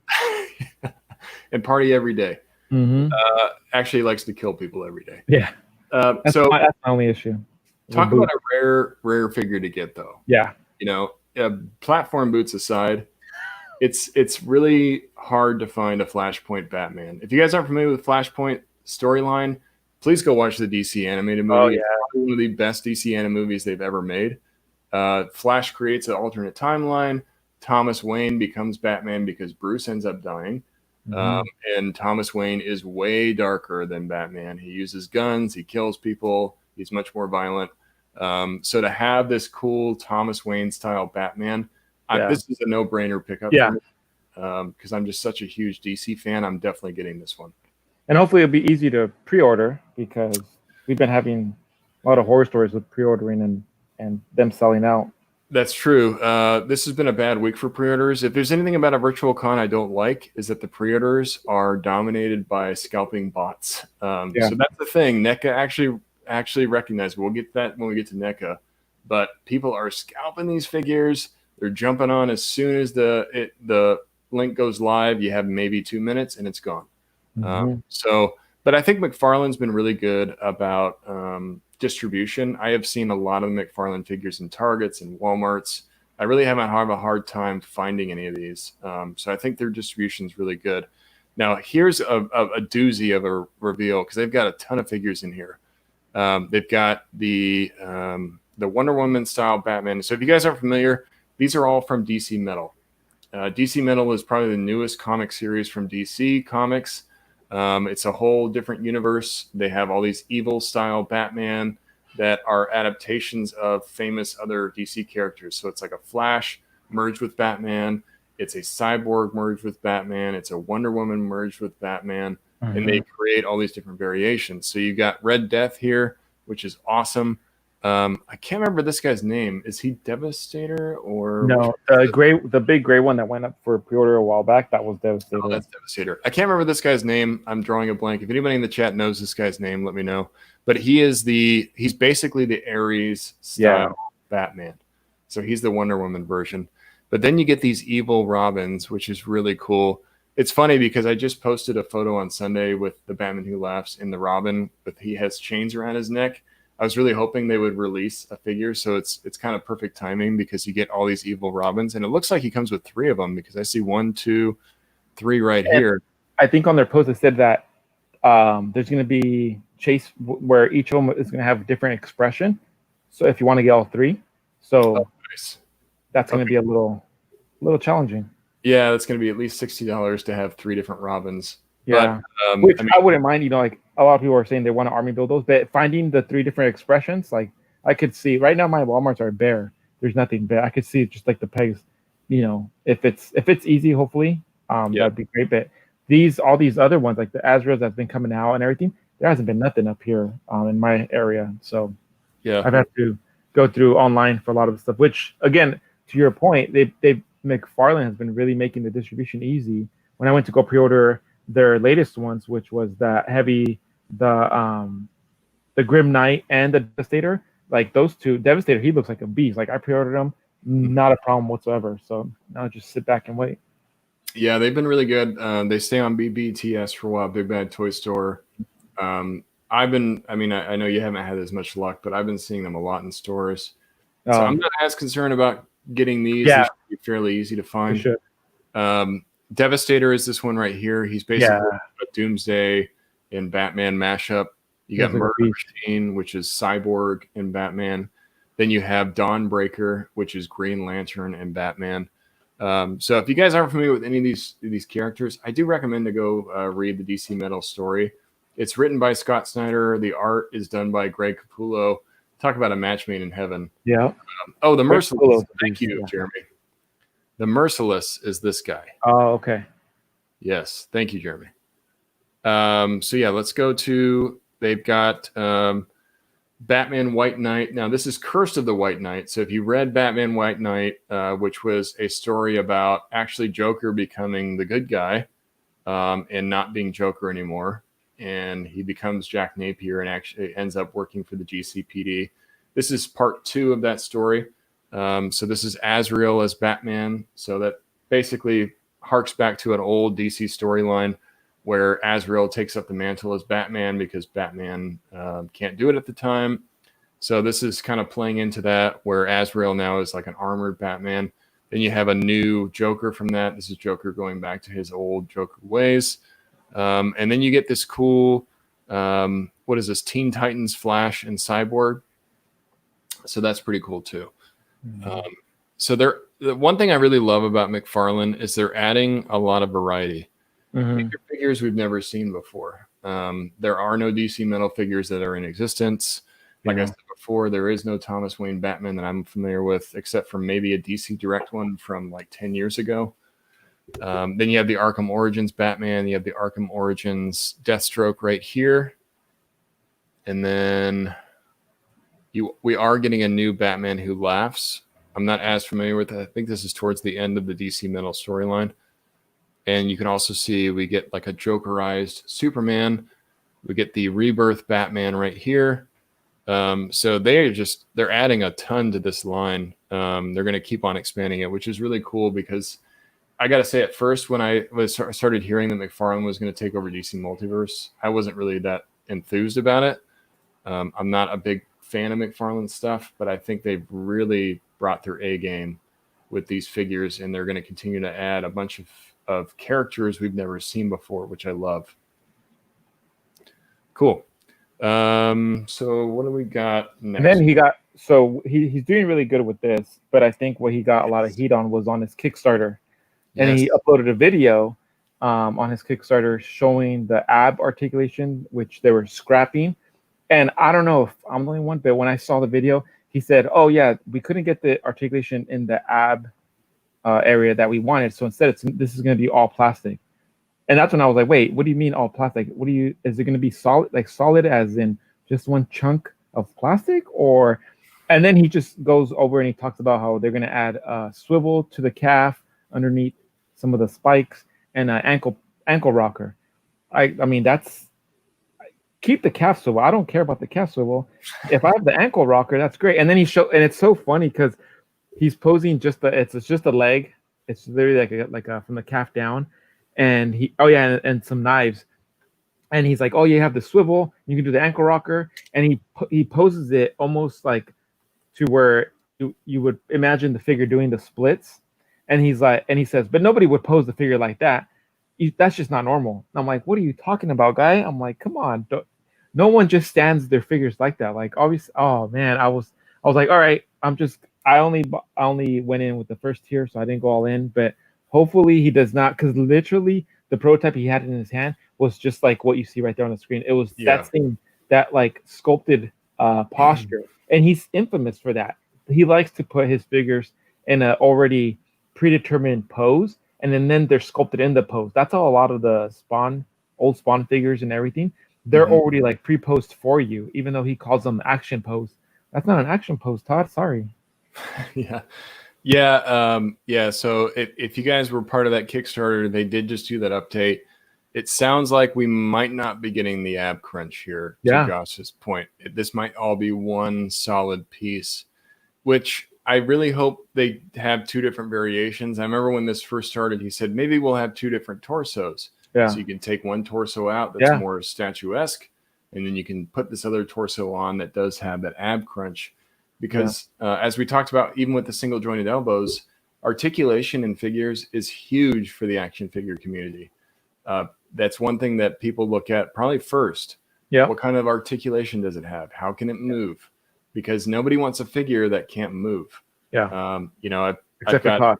and party every day. Actually, he likes to kill people every day. Yeah. That's my only issue. Talk about a rare figure to get, though. Yeah. Platform boots aside, it's really hard to find a Flashpoint Batman. If you guys aren't familiar with Flashpoint storyline, please go watch the DC animated movie. Oh, yeah. It's probably one of the best DC animated movies they've ever made. Flash creates an alternate timeline. Thomas Wayne becomes Batman because Bruce ends up dying. And Thomas Wayne is way darker than Batman. He uses guns, he kills people, he's much more violent. So to have this cool Thomas Wayne style Batman, this is a no-brainer pickup for me. Because I'm just such a huge DC fan. I'm definitely getting this one. And hopefully it'll be easy to pre-order, because we've been having a lot of horror stories with pre-ordering and them selling out. That's true. This has been a bad week for pre-orders. If there's anything about a virtual con I don't like, is that the pre-orders are dominated by scalping bots. So that's the thing. Neca actually recognized. We'll get that when we get to Neca. But people are scalping these figures. They're jumping on as soon as the link goes live. You have maybe 2 minutes and it's gone. But I think Mcfarland's been really good about distribution. I have seen a lot of Mcfarland figures in Targets and Walmarts. I really haven't had a hard time finding any of these. So I think their distribution is really good. Now, here's a doozy of a reveal, because they've got a ton of figures in here. They've got the Wonder Woman style Batman. So if you guys aren't familiar, these are all from DC Metal. DC Metal is probably the newest comic series from DC Comics. It's a whole different universe. They have all these evil style Batman that are adaptations of famous other DC characters. So it's like a Flash merged with Batman. It's a Cyborg merged with Batman. It's a Wonder Woman merged with Batman. And they create all these different variations. So you got Red Death here, which is awesome. I can't remember this guy's name. Is he Devastator or no? The big gray one that went up for pre-order a while back, that was Devastator. Oh, that's Devastator. I can't remember this guy's name. I'm drawing a blank. If anybody in the chat knows this guy's name, let me know. But he's basically the Ares style Batman. So he's the Wonder Woman version. But then you get these evil Robins, which is really cool. It's funny because I just posted a photo on Sunday with the Batman Who Laughs in the Robin, but he has chains around his neck. I was really hoping they would release a figure, so it's kind of perfect timing, because you get all these evil Robins, and it looks like he comes with 3 of them, because I see 1, 2, 3 right here. I think on their post it said that there's going to be chase where each of them is going to have a different expression. So if you want to get all 3, nice. That's going to be a little challenging. Yeah, that's going to be at least $60 to have 3 different Robins. Yeah, but, which I wouldn't mind. Like a lot of people are saying they want to army build those, but finding the 3 different expressions, like I could see right now my Walmarts are bare. There's nothing bare. I could see just like the pegs. If it's easy, hopefully, that'd be great. But all these other ones, like the Azraels that's been coming out and everything, there hasn't been nothing up here in my area. So I've had to go through online for a lot of the stuff. Which, again, to your point, Mcfarland has been really making the distribution easy. When I went to go pre-order their latest ones, which was the Grim Knight and the Devastator, like those 2, Devastator, he looks like a beast. Like I pre-ordered them, not a problem whatsoever. So now just sit back and wait. Yeah, they've been really good. They stay on BBTS for a while, Big Bad Toy Store. I know you haven't had as much luck, but I've been seeing them a lot in stores. So I'm not as concerned about getting these. Yeah. They should be fairly easy to find. You should. Devastator is this one right here. He's basically a Doomsday and Batman mashup. You got Murder Machine, which is Cyborg and Batman. Then you have Dawnbreaker, which is Green Lantern and Batman. So if you guys aren't familiar with any of these characters, I do recommend to go read the DC Metal story. It's written by Scott Snyder. The art is done by Greg Capullo. Talk about a match made in heaven. Yeah. The Merciless. Thank you, Jeremy. The Merciless is this guy. Oh, okay. Yes. Thank you, Jeremy. Let's go to, they've got Batman White Knight. Now, this is Curse of the White Knight. So if you read Batman White Knight, which was a story about actually Joker becoming the good guy and not being Joker anymore, and he becomes Jack Napier and actually ends up working for the GCPD. This is part 2 of that story. So this is Azrael as Batman. So that basically harks back to an old DC storyline where Azrael takes up the mantle as Batman because Batman can't do it at the time. So this is kind of playing into that, where Azrael now is like an armored Batman. Then you have a new Joker from that. This is Joker going back to his old Joker ways. And then you get this cool What is this? Teen Titans, Flash, and Cyborg. So that's pretty cool too. So the one thing I really love about McFarlane is they're adding a lot of variety. Figures we've never seen before. There are no DC metal figures that are in existence. Like I said before, there is no Thomas Wayne Batman that I'm familiar with, except for maybe a DC Direct one from like 10 years ago. Then you have the Arkham Origins Batman. You have the Arkham Origins Deathstroke right here. And then we are getting a new Batman Who Laughs. I'm not as familiar with it. I think this is towards the end of the DC Metal storyline. And you can also see we get like a Jokerized Superman. We get the Rebirth Batman right here. So they're adding a ton to this line. They're going to keep on expanding it, which is really cool because I got to say, at first, when I started hearing that McFarlane was going to take over DC Multiverse, I wasn't really that enthused about it. I'm not a big fan of McFarlane stuff, but I think they've really brought their A game with these figures, and they're going to continue to add a bunch of characters we've never seen before, which I love. Cool. So what do we got next? And then he's doing really good with this, but I think what he got a lot of heat on was on his Kickstarter. And he uploaded a video on his Kickstarter showing the ab articulation, which they were scrapping. And I don't know if I'm the only one, but when I saw the video, he said, "Oh yeah, we couldn't get the articulation in the ab area that we wanted, so instead this is going to be all plastic." And that's when I was like, "Wait, what do you mean all plastic? Is it going to be solid, like solid as in just one chunk of plastic, or?" And then he just goes over and he talks about how they're going to add swivel to the calf underneath some of the spikes and an ankle rocker. I mean, that's keep the calf swivel. I don't care about the calf swivel. If I have the ankle rocker, that's great. And then and it's so funny because he's posing it's just a leg. It's literally like a from the calf down, and and some knives. And he's like, "Oh, you have the swivel. You can do the ankle rocker." And he poses it almost like to where you would imagine the figure doing the splits. And he's like, and he says, "But nobody would pose the figure like that. That's just not normal." And I'm like, "What are you talking about, guy?" I'm like, "Come on, no one just stands their figures like that." Like, obviously, oh man, I was like, all right, I only went in with the first tier, so I didn't go all in. But hopefully he does not, because literally the prototype he had in his hand was just like what you see right there on the screen. It was that thing, that like sculpted posture, and he's infamous for that. He likes to put his figures in a already predetermined pose, and then they're sculpted in the pose. That's how a lot of the old Spawn figures and everything, they're already like pre-posed for you, even though he calls them action pose. That's not an action pose, Todd. Sorry. Yeah. So if you guys were part of that Kickstarter, they did just do that update. It sounds like we might not be getting the ab crunch here, to Josh's point. This might all be one solid piece, which I really hope they have two different variations. I remember when this first started, he said, maybe we'll have two different torsos. Yeah. So you can take one torso out that's more statuesque, and then you can put this other torso on that does have that ab crunch. Because as we talked about, even with the single jointed elbows, articulation in figures is huge for the action figure community. That's one thing that people look at probably first. Yeah. What kind of articulation does it have? How can it move? Because nobody wants a figure that can't move. Yeah. I've got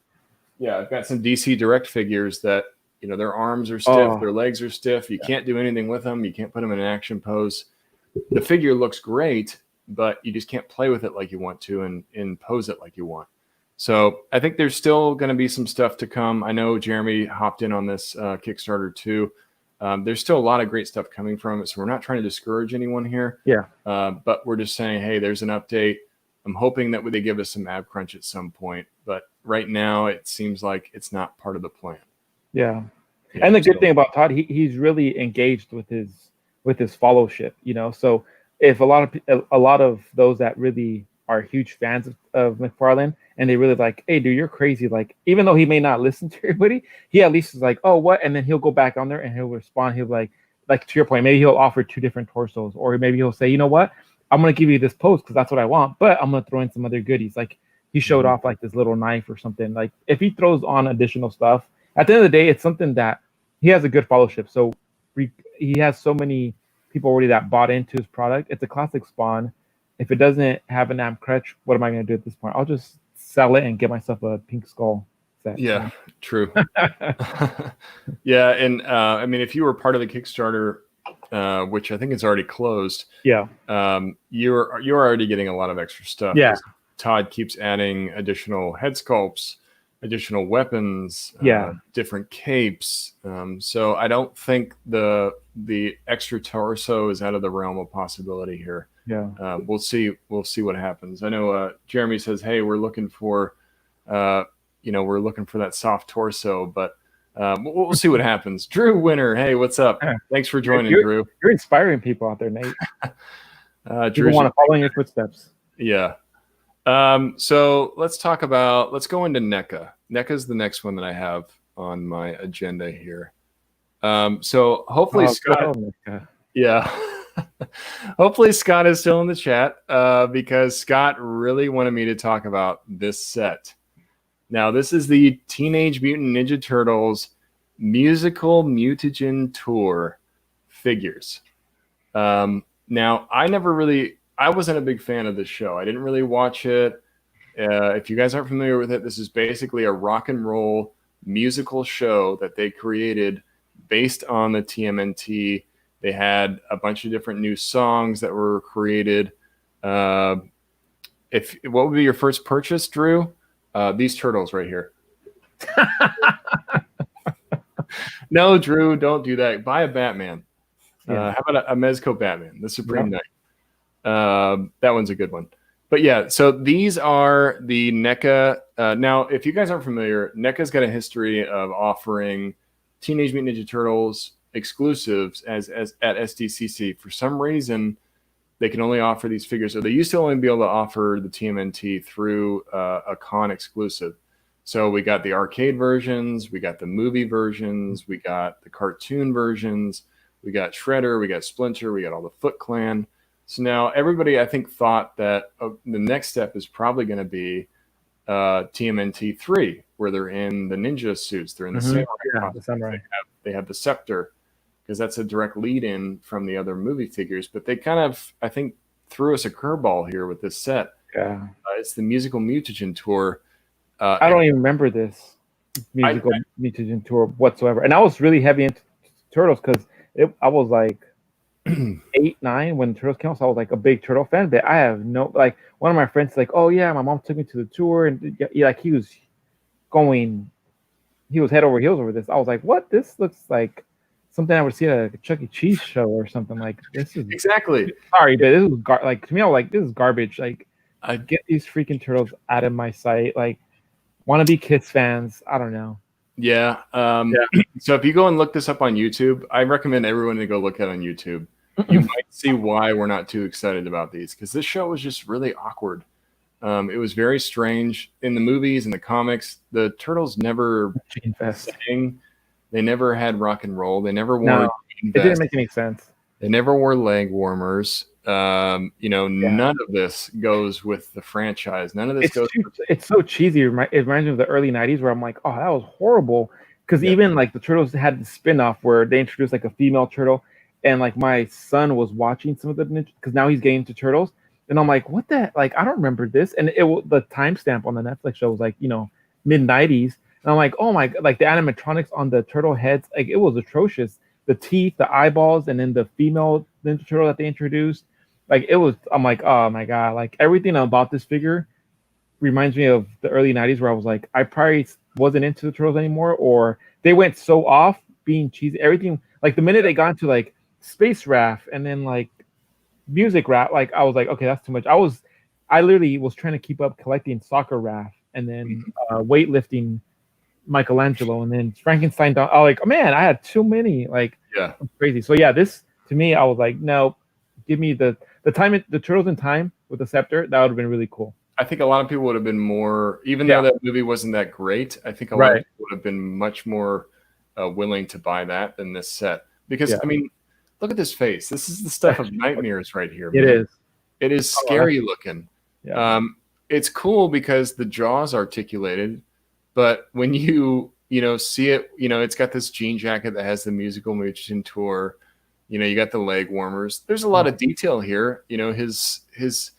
some DC Direct figures that, their arms are stiff, their legs are stiff. You can't do anything with them. You can't put them in an action pose. The figure looks great, but you just can't play with it like you want to and pose it like you want. So I think there's still going to be some stuff to come. I know Jeremy hopped in on this Kickstarter too. There's still a lot of great stuff coming from it, so we're not trying to discourage anyone here. Yeah. But we're just saying, hey, there's an update. I'm hoping that they give us some ab crunch at some point, but right now it seems like it's not part of the plan. Yeah. And the good thing about Todd, he's really engaged with his followship. So if a lot of those that really are huge fans of McFarlane, and they really like, hey, dude, you're crazy. Like, even though he may not listen to everybody, he at least is like, oh, what? And then he'll go back on there and he'll respond. He'll like to your point, maybe he'll offer two different torsos, or maybe he'll say, you know what? I'm going to give you this pose because that's what I want, but I'm going to throw in some other goodies. Like, he showed off like this little knife or something. Like, if he throws on additional stuff, at the end of the day, it's something that he has a good fellowship. So he has so many people already that bought into his product. It's a classic Spawn. If it doesn't have an amp crutch, what am I going to do at this point? I'll just sell it and get myself a pink skull set. Yeah, true. Yeah, and I mean, if you were part of the Kickstarter, which I think is already closed, Yeah. You're already getting a lot of extra stuff. Yeah. Todd keeps adding additional head sculpts, additional weapons, different capes. So I don't think the extra torso is out of the realm of possibility here. Yeah. We'll see what happens. I know Jeremy says, "Hey, we're looking for that soft torso," but we'll see what happens. Drew Winter, hey, what's up? Thanks for joining, Drew. You're inspiring people out there, Nate. Drew want to follow in your footsteps. Yeah. So let's go into Neca. Neca is the next one that I have on my agenda here. So hopefully Scott. Yeah. Hopefully Scott is still in the chat because Scott really wanted me to talk about this set. Now, this is the Teenage Mutant Ninja Turtles Musical Mutagen Tour figures. Now, I wasn't a big fan of this show. I didn't really watch it. If you guys aren't familiar with it, this is basically a rock and roll musical show that they created based on the TMNT. They had a bunch of different new songs that were created. What would be your first purchase, Drew? These turtles right here. No, Drew, don't do that. Buy a Batman. How about a Mezco Batman, the Supreme Knight? That one's a good one. But yeah, so these are the Neca. Now, if you guys aren't familiar, Neca's got a history of offering Teenage Mutant Ninja Turtles exclusives as at SDCC. For some reason, they can only offer these figures. So they used to only be able to offer the TMNT through a con exclusive. So we got the arcade versions, we got the movie versions, we got the cartoon versions, we got Shredder, we got Splinter, we got all the Foot Clan. So now everybody, I think, thought that the next step is probably going to be TMNT 3, where they're in the ninja suits. They're in the samurai. They have the scepter, because that's a direct lead-in from the other movie figures. But they kind of, I think, threw us a curveball here with this set. Yeah. It's the Musical Mutagen Tour. I don't even remember this Musical Mutagen Tour whatsoever. And I was really heavy into Turtles because I was like 8, 9 when Turtles came out, so I was like a big Turtle fan. But I have no, like, one of my friends like, oh yeah, my mom took me to the tour, and he was head over heels over this. I was like, what? This looks like something I would see at a Chuck E. Cheese show or something. Like, this is exactly. Sorry, but this was like, to me, I was like, this is garbage. Like, I get these freaking Turtles out of my sight. Like, wannabe Kiss fans, I don't know. Yeah. So if you go and look this up on YouTube, I recommend everyone to go look at it on YouTube. You might see why we're not too excited about these, because this show was just really awkward. It was very strange. In the movies and the comics, the Turtles never sang. They never had rock and roll. They never wore. It didn't make any sense. They never wore leg warmers. None of this goes with the franchise. None of this goes. It's so cheesy. It reminds me of the early '90s, where I'm like, oh, that was horrible. Because even like the Turtles had the spin-off where they introduced like a female turtle. And like my son was watching some of the ninja, because now he's getting into Turtles, and I'm like, what the, like, I don't remember this. And the timestamp on the Netflix show was like, mid '90s, and I'm like, oh my, like the animatronics on the turtle heads, like it was atrocious. The teeth, the eyeballs, and then the female Ninja Turtle that they introduced, like it was. I'm like, oh my god, like everything about this figure reminds me of the early '90s, where I was like, I probably wasn't into the Turtles anymore, or they went so off being cheesy. Everything, like the minute they got into like Space Raph and then like Music Raph, like I was like, okay, that's too much. I literally was trying to keep up collecting Soccer Raph, and then weightlifting Michelangelo, and then Frankenstein. I was like, man, I had too many. Like, crazy. So yeah, this to me, I was like, no, give me the Turtles in Time with the scepter. That would have been really cool. I think a lot of people would have been more, even though that movie wasn't that great. I think a lot of people would have been much more willing to buy that than this set, because I mean, look at this face. This is the stuff of nightmares right here. Man. It is scary looking. Yeah. It's cool because the jaw's articulated, but when you see it, it's got this jean jacket that has the Musical Mutagen Tour. You know, you got the leg warmers. There's a lot of detail here. You know, his this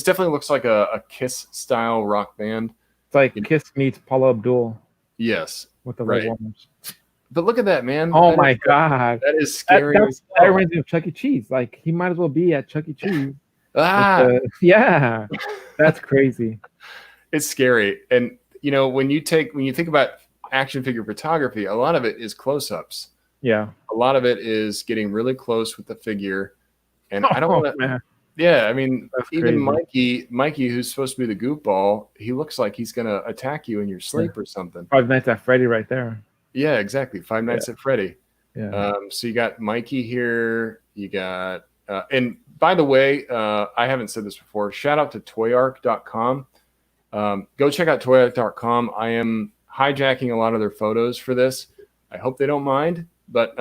definitely looks like a Kiss style rock band. It's like Kiss meets Paula Abdul Yes, with the right. leg warmers. But look at that, man. Oh That my is- god, that is scary. that reminds me of Chuck E. Cheese. Like he might as well be at Chuck E. Cheese. Yeah, that's crazy. It's scary. And you know, when you think about action figure photography, a lot of it is close-ups. Yeah, A lot of it is getting really close with the figure. And I don't want to. man. Yeah, I mean, That's even crazy. Mikey, who's supposed to be the goofball, he looks like he's gonna attack you in your sleep or something. Five Nights at Freddy right there. Yeah, exactly. Five Nights at Freddy. Yeah. So you got Mikey here. You got, and by the way, I haven't said this before. Shout out to toyark.com. Go check out toyark.com. I am hijacking a lot of their photos for this. I hope they don't mind. But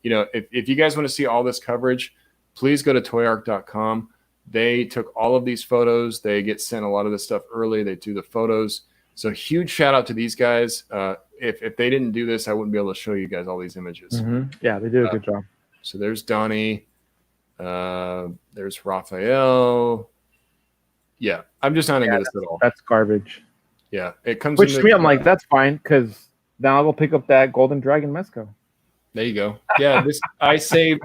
you know, if you guys want to see all this coverage, please go to toyark.com. They took all of these photos. They get sent a lot of this stuff early. They do the photos. So huge shout out to these guys. If they didn't do this, I wouldn't be able to show you guys all these images. Yeah, they did a good job. So there's Donnie. There's Raphael. Yeah, I'm just not into this at all. That's garbage. Yeah, it comes. Which in to me, I'm like, that's fine because now I'll go pick up that Golden Dragon Mezco. There you go. Yeah, this I saved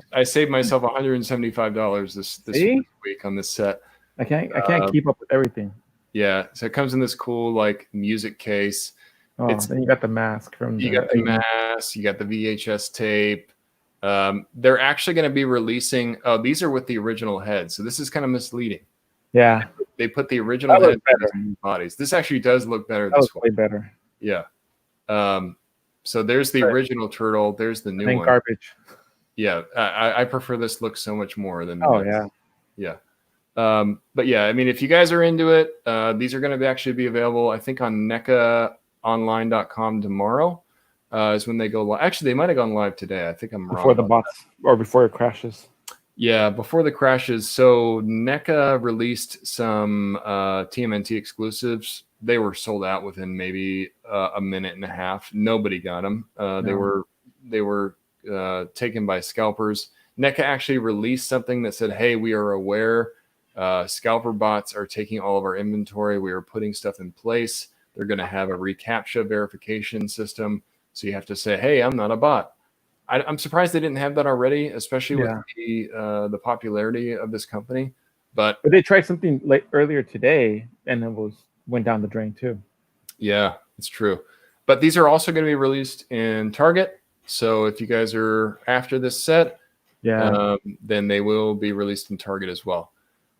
myself $175 this week on this set. I can't keep up with everything. Yeah, so it comes in this cool like music case. Oh, then you got the mask from. You got the mask. You got the VHS tape. They're actually going to be releasing. Oh, these are with the original head, so this is kind of misleading. Yeah, they put the original head in new bodies. This actually does look better. That this way better. Yeah. So there's the original turtle. There's the new one. Garbage. Yeah, I prefer this look so much more than. Oh this. Yeah. But yeah, I mean, if you guys are into it, these are going to actually be available, I think, on NECAonline.com tomorrow. Is when they go live. Actually, they might have gone live today. I think I'm wrong. Before the bots or before it crashes. Yeah, before the crashes. So NECA released some TMNT exclusives. They were sold out within maybe a minute and a half. Nobody got them. They were taken by scalpers. NECA actually released something that said, "Hey, we are aware scalper bots are taking all of our inventory. We are putting stuff in place. They're going to have a reCAPTCHA verification system. So you have to say, hey, I'm not a bot." I'm surprised they didn't have that already, especially with the popularity of this company. But they tried something earlier today, and it went down the drain too. Yeah, it's true. But these are also going to be released in Target. So if you guys are after this set, then they will be released in Target as well.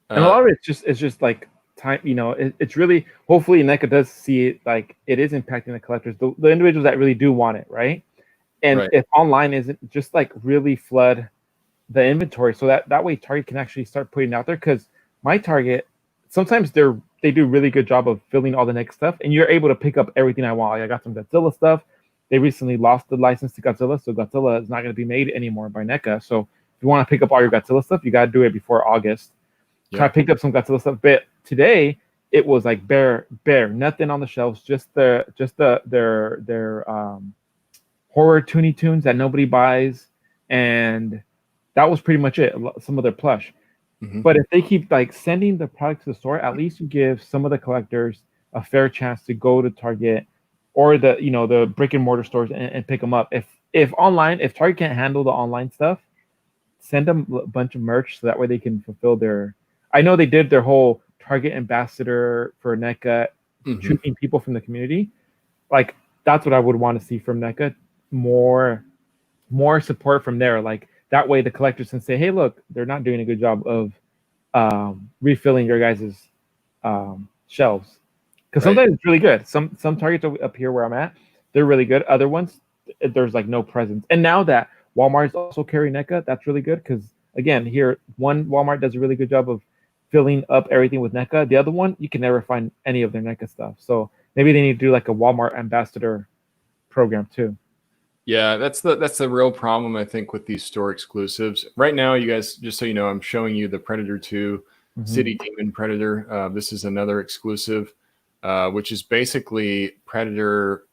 And a lot of it's just like time. You know, it's really hopefully NECA does see it like it is impacting the collectors, the individuals that really do want it, right? And if online isn't just like really flood the inventory, so that way Target can actually start putting it out there. Because my Target, sometimes they do a really good job of filling all the next stuff, and you're able to pick up everything I want. I got some Godzilla stuff. They recently lost the license to Godzilla, so Godzilla is not going to be made anymore by NECA. So if you want to pick up all your Godzilla stuff, you got to do it before August. So I picked up some Godzilla stuff, but today it was like bare, nothing on the shelves, just their horror Toonie Tunes that nobody buys, and that was pretty much it. Some of their plush. But if they keep like sending the product to the store, at least you give some of the collectors a fair chance to go to Target or the brick and mortar stores and pick them up. If Target can't handle the online stuff, send them a bunch of merch so that way they can fulfill their. I know they did their whole Target ambassador for NECA, choosing people from the community. Like that's what I would want to see from NECA. More support from there. Like that way the collectors can say, hey, look, they're not doing a good job of refilling your guys' shelves. Because sometimes it's really good. Some Targets up here where I'm at, they're really good. Other ones, there's like no presence. And now that Walmart is also carrying NECA, that's really good. Because again, here, one Walmart does a really good job of filling up everything with NECA. The other one, you can never find any of their NECA stuff. So maybe they need to do like a Walmart ambassador program too. Yeah, that's the real problem, I think, with these store exclusives. Right now, you guys, just so you know, I'm showing you the Predator 2 City Demon Predator. This is another exclusive, which is basically Predator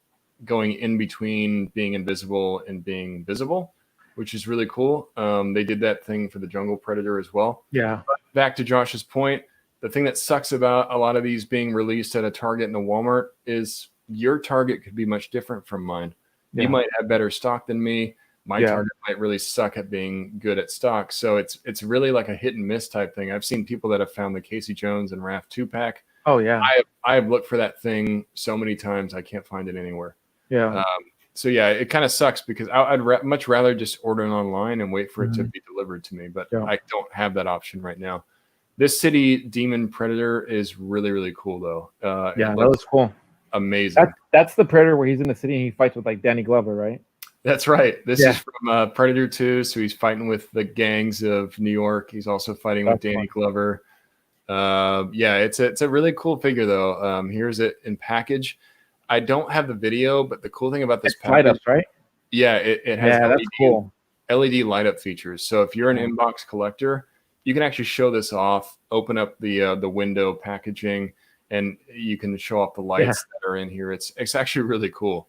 going in between being invisible and being visible. which is really cool. They did that thing for the Jungle Predator as well. Yeah. But back to Josh's point, the thing that sucks about a lot of these being released at a Target and a Walmart is your Target could be much different from mine. Yeah. You might have better stock than me. My Target might really suck at being good at stock. So it's really like a hit and miss type thing. I've seen people that have found the Casey Jones and Raph 2-pack. Oh, yeah. I have looked for that thing so many times, I can't find it anywhere. Yeah. So yeah, it kind of sucks because I'd much rather just order it online and wait for it to be delivered to me. But I don't have that option right now. This City Demon Predator is really, really cool though. That was cool. Amazing. That's the Predator where he's in the city and he fights with like Danny Glover, right? That's right. This is from Predator 2. So he's fighting with the gangs of New York. He's also fighting with Danny Glover. It's a really cool figure though. Here's it in package. I don't have the video, but the cool thing about this light up, right? Yeah, it has that's cool. LED light up features. So if you're an inbox collector, you can actually show this off, open up the window packaging, and you can show off the lights that are in here. It's actually really cool.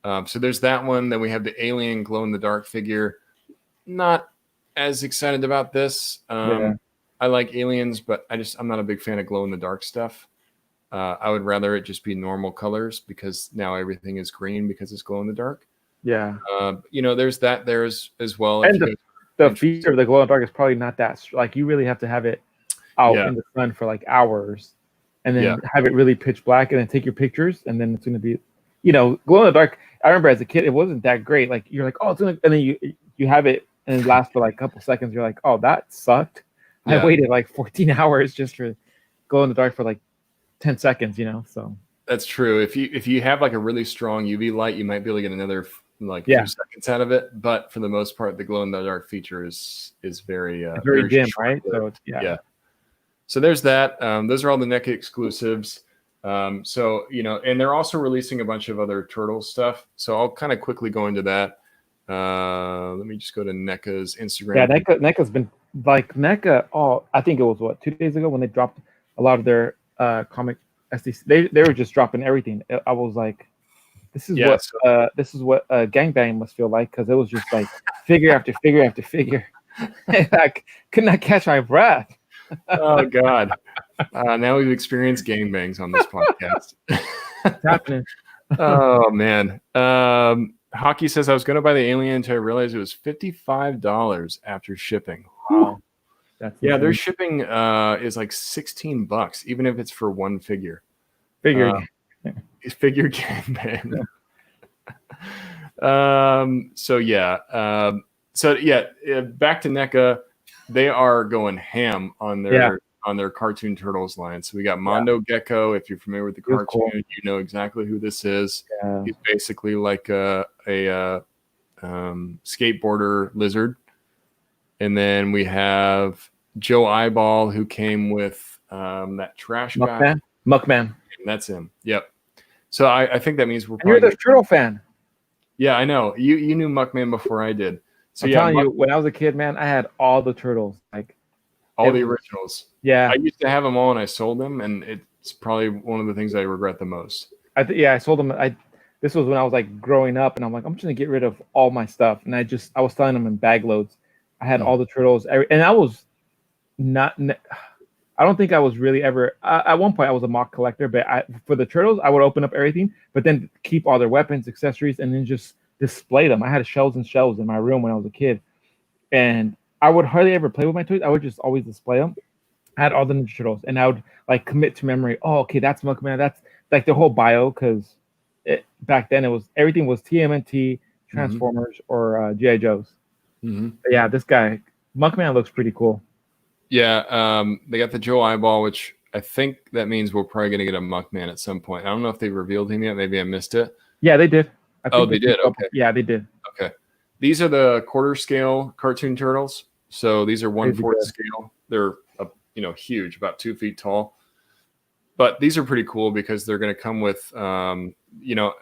So there's that one. Then we have the alien glow in the dark figure. Not as excited about this. I like aliens, but I'm not a big fan of glow in the dark stuff. I would rather it just be normal colors because now everything is green because it's glow in the dark. Yeah. There's that there as well. And the feature of the glow in the dark is probably not that like you really have to have it out in the sun for like hours and then have it really pitch black and then take your pictures and then it's going to be, glow in the dark. I remember as a kid, it wasn't that great. Like you're like, oh, it's gonna, and then you have it and it lasts for like a couple seconds. You're like, oh, that sucked. I waited like 14 hours just for glow in the dark for like 10 seconds, so that's true. If you have like a really strong UV light, you might be able to get another few seconds out of it. But for the most part, the glow in the dark feature is very dim, right? So So there's that. Those are all the NECA exclusives. And they're also releasing a bunch of other turtle stuff. So I'll kind of quickly go into that. Let me just go to NECA's Instagram. Yeah, NECA's been like NECA. Oh, I think it was 2 days ago when they dropped a lot of their comic STC. They were just dropping everything. I was like, this is what gangbang must feel like because it was just like figure after figure after figure. I could not catch my breath. Oh God! Now we've experienced gangbangs on this podcast. It's happening. Oh man. Hockey says I was going to buy the alien until I realized it was $55 after shipping. Wow. Their shipping is like $16, even if it's for one figure. Figure gangbang. Back to NECA. They are going ham on their cartoon turtles line. So we got Mondo Gecko. If you're familiar with the cartoon, you know exactly who this is. Yeah. He's basically like a skateboarder lizard. And then we have Joe Eyeball, who came with that trash guy. Muckman. And that's him. Yep. So I think that means we're probably... You're the turtle fan. Yeah, I know. You knew Muckman before I did. So I'm telling you, when I was a kid, man, I had all the turtles. Like all the originals. Yeah. I used to have them all and I sold them, and it's probably one of the things I regret the most. I sold them. This was when I was like growing up, and I'm like, I'm just gonna get rid of all my stuff. And I was selling them in bag loads. I had all the turtles, and I was not. I don't think I was really ever. At one point, I was a mock collector, but for the turtles, I would open up everything, but then keep all their weapons, accessories, and then just display them. I had shelves and shelves in my room when I was a kid, and I would hardly ever play with my toys. I would just always display them. I had all the Ninja Turtles, and I would like commit to memory. Oh, okay, that's Muckman. That's like the whole bio, because back then everything was TMNT, Transformers, or G.I. Joes. But yeah, this guy Muckman looks pretty cool. Yeah, they got the Joe Eyeball, which I think that means we're probably going to get a Muckman at some point. I don't know if they revealed him yet. Maybe I missed it. Yeah, they did. They did. Okay. Yeah, they did. Okay. These are the quarter scale cartoon turtles. So these are 1/4 scale. They're huge, about 2 feet tall. But these are pretty cool because they're going to come with, I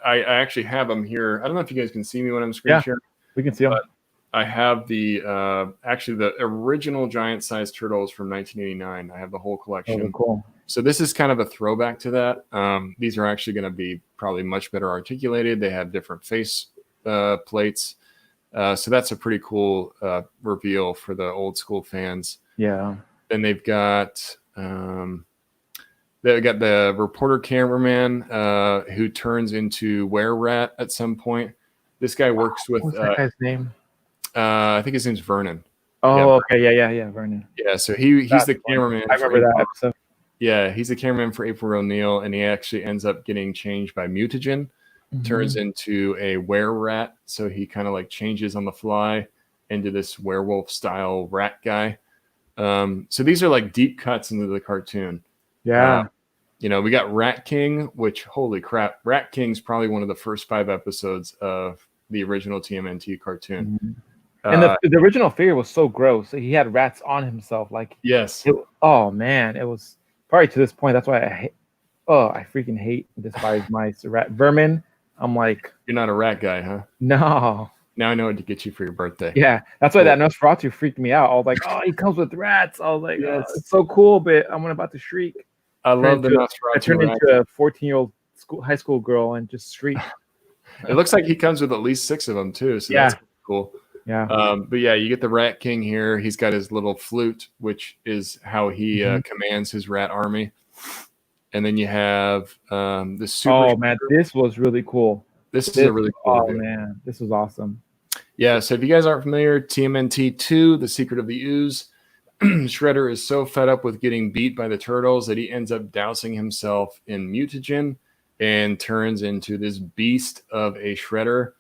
actually have them here. I don't know if you guys can see me when I'm screen sharing. We can see them. But I have the original giant size turtles from 1989. I have the whole collection. Oh, cool. So this is kind of a throwback to that. These are actually going to be probably much better articulated. They have different face plates. So that's a pretty cool reveal for the old school fans. Yeah. Then they've got the reporter cameraman who turns into Were-Rat at some point. This guy works with What's that guy's name? I think his name's Vernon. Oh, okay, yeah, Vernon. Yeah, so he's That's the funny. cameraman. I remember that episode. Yeah, he's the cameraman for April O'Neil, and he actually ends up getting changed by Mutagen, turns into a were-rat, so he kind of like changes on the fly into this werewolf style rat guy. So these are like deep cuts into the cartoon. Yeah. We got Rat King, which holy crap, Rat King's probably one of the first 5 episodes of the original TMNT cartoon. And the original figure was so gross. He had rats on himself. Like, yes. Oh man, it was probably to this point. That's why I freaking hate and despise mice. Rat vermin. I'm like, you're not a rat guy, huh? No. Now I know what to get you for your birthday. Yeah, that's why that Nosferatu freaked me out. I was like, oh, he comes with rats. I was like, yes. It's so cool, but I'm about to shriek. I love the Nosferatu. I turned into a 14-year-old high school girl and just shriek. It looks like he comes with at least 6 of them too. So that's cool. Yeah. But yeah, you get the Rat King here. He's got his little flute, which is how he commands his rat army. And then you have the super. Oh man, this was really cool. This is a really cool. Oh man, this was awesome. Yeah. So if you guys aren't familiar, TMNT 2, The Secret of the Ooze, Shredder is so fed up with getting beat by the turtles that he ends up dousing himself in mutagen and turns into this beast of a Shredder.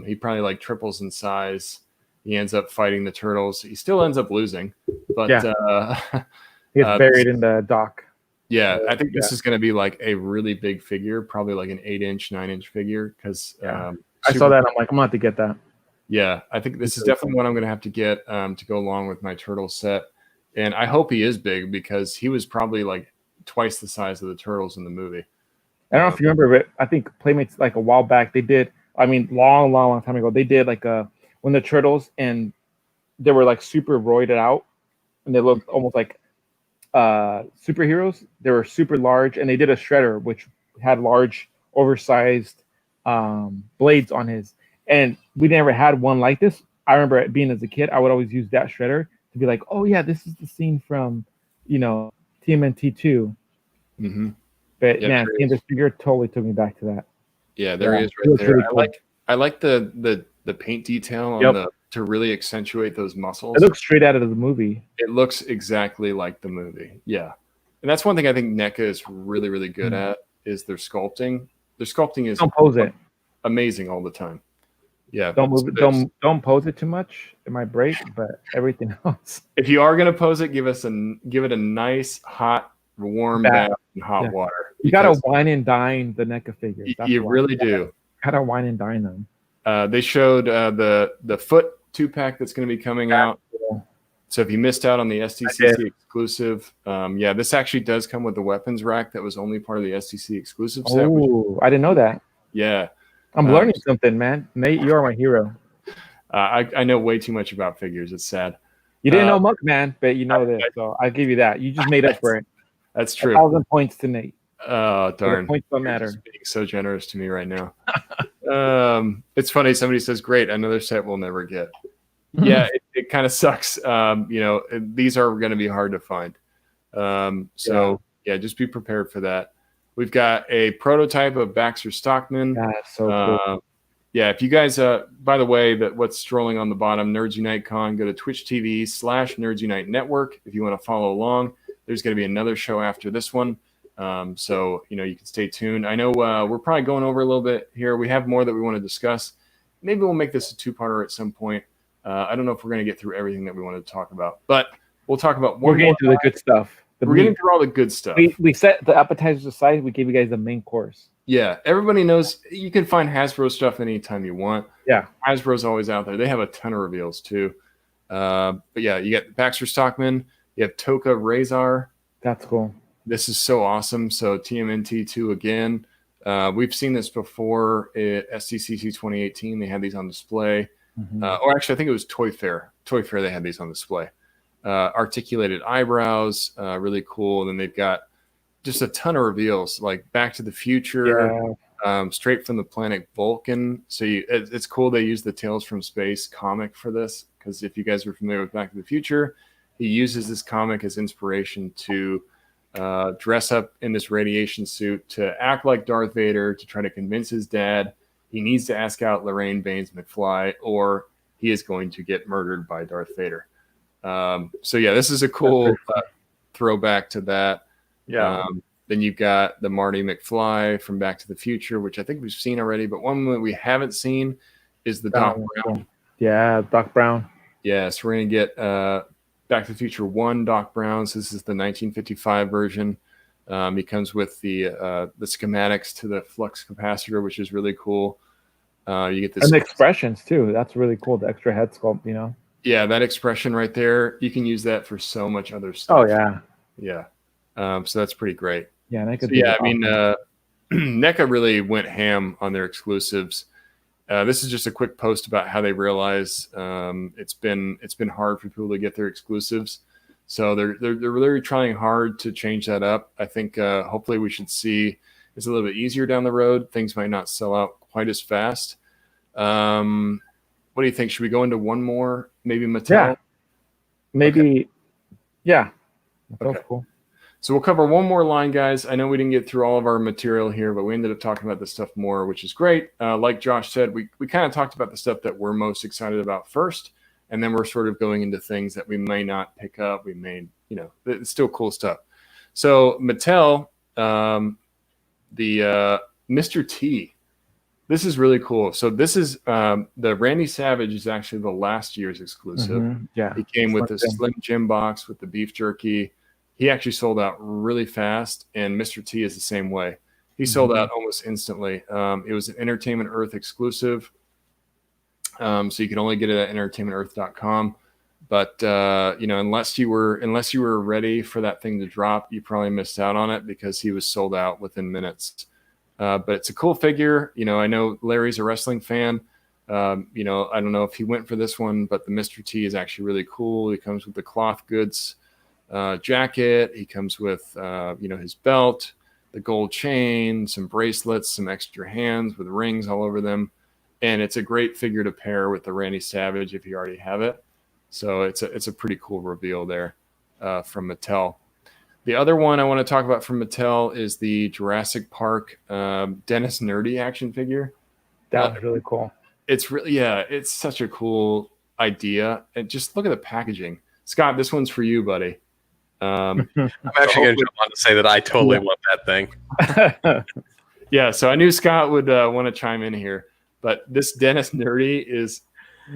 He probably like triples in size. He ends up fighting the turtles. He still ends up losing, but he gets buried in the dock. Yeah, I think this is going to be like a really big figure, probably like an 8-inch, 9-inch figure. Because I saw that. I'm like, I'm going to have to get that. Yeah, I think this is definitely one I'm going to have to get to go along with my turtle set. And I hope he is big because he was probably like twice the size of the turtles in the movie. I don't know if you remember, but I think Playmates like a while back they did. I mean, long time ago, they did like when the turtles and they were like super roided out, and they looked almost like superheroes. They were super large, and they did a Shredder which had large, oversized blades on his. And we never had one like this. I remember being as a kid, I would always use that Shredder to be like, oh yeah, this is the scene from, TMNT 2. Mm-hmm. But man, seeing this figure totally took me back to that. Yeah, there he is right there. Really cool. I like the paint detail on to really accentuate those muscles. It looks straight out of the movie. It looks exactly like the movie. Yeah. And that's one thing I think NECA is really, really good at is their sculpting. Their sculpting is don't pose it. Amazing all the time. Yeah. Don't move it. Don't pose it too much. It might break, but everything else. If you are gonna pose it, give it a nice hot warm bath in hot water. You gotta wine and dine the NECA figures. You really do. Gotta wine and dine them. They showed the foot 2-pack that's going to be coming out. So if you missed out on the STCC exclusive, this actually does come with the weapons rack that was only part of the STC exclusive set. Oh, I didn't know that. Yeah. I'm learning something, man. Nate, you are my hero. I know way too much about figures. It's sad. You didn't know much, man, but you know this, so I'll give you that. You just made up for it. That's true. 1,000 points to Nate. Oh, darn. Points don't matter. You're being so generous to me right now. It's funny. Somebody says, great, another set we'll never get. Yeah, it kind of sucks. These are going to be hard to find. Just be prepared for that. We've got a prototype of Baxter Stockman. That's so cool. If you guys, by the way, what's strolling on the bottom, Nerds Unite Con, go to Twitch TV/Nerds Unite Network if you want to follow along. There's going to be another show after this one. You can stay tuned. I know we're probably going over a little bit here. We have more that we want to discuss. Maybe we'll make this a 2-parter at some point. I don't know if we're going to get through everything that we wanted to talk about, but we'll talk about one. We're getting through the good stuff. We're getting through all the good stuff. We set the appetizers aside. We gave you guys the main course. Yeah, everybody knows you can find Hasbro stuff anytime you want. Yeah, Hasbro's always out there. They have a ton of reveals too. You got Baxter Stockman. You have Toka Razor. That's cool. This is so awesome. So TMNT 2 again. We've seen this before at STCC 2018. They had these on display. Or actually, I think it was Toy Fair. Toy Fair, they had these on display. Articulated eyebrows, really cool. And then they've got just a ton of reveals, like Back to the Future. straight from the planet Vulcan. So it's cool they use the Tales from Space comic for this, because if you guys are familiar with Back to the Future, he uses this comic as inspiration to dress up in this radiation suit to act like Darth Vader to try to convince his dad he needs to ask out Lorraine Baines McFly or he is going to get murdered by Darth Vader. So yeah, this is a cool throwback to that. Yeah. Then you've got the Marty McFly from Back to the Future, which I think we've seen already, but one that we haven't seen is the Doc Brown. Yeah, Doc Brown. Yeah, so we're going to get Back to the Future 1 Doc Brown. So this is the 1955 version. He comes with the schematics to the flux capacitor, which is really cool. You get this, and the expressions too. That's really cool. The extra head sculpt, you know. Yeah, that expression right there. You can use that for so much other stuff. Oh yeah, yeah. So that's pretty great. Yeah, Neca. So, yeah, I mean, Neca really went ham on their exclusives. This is just a quick post about how they realize it's been hard for people to get their exclusives. So they're really trying hard to change that up. I think hopefully we should see it's a little bit easier down the road. Things might not sell out quite as fast. What do you think? Should we go into one more? Maybe Mattel? Yeah. Maybe. Okay. Yeah. That's okay. Cool. So we'll cover one more line, guys. I know we didn't get through all of our material here, but we ended up talking about this stuff more, which is great. Like Josh said, we kind of talked about the stuff that we're most excited about first, and then we're sort of going into things that we may not pick up. We may, it's still cool stuff. So Mattel, the Mr. T, this is really cool. So this is the Randy Savage is actually the last year's exclusive. Mm-hmm. Yeah, he came with the Slim Jim box with the beef jerky. He actually sold out really fast, and Mr. T is the same way. He sold out almost instantly. It was an Entertainment Earth exclusive, so you can only get it at entertainmentearth.com. But unless you were ready for that thing to drop, you probably missed out on it because he was sold out within minutes. But it's a cool figure. I know Larry's a wrestling fan. I don't know if he went for this one, but the Mr. T is actually really cool. He comes with the cloth goods jacket. He comes with his belt, the gold chain, some bracelets, some extra hands with rings all over them, and it's a great figure to pair with the Randy Savage if you already have it. So it's a pretty cool reveal there from Mattel. The other one I want to talk about from Mattel is the Jurassic Park Dennis Nerdy action figure. That was really cool. It's really it's such a cool idea, and just look at the packaging. Scott, this one's for you, buddy. I'm actually going to jump on to say that I totally want that thing. Yeah, so I knew Scott would want to chime in here, but this Dennis Nerdy is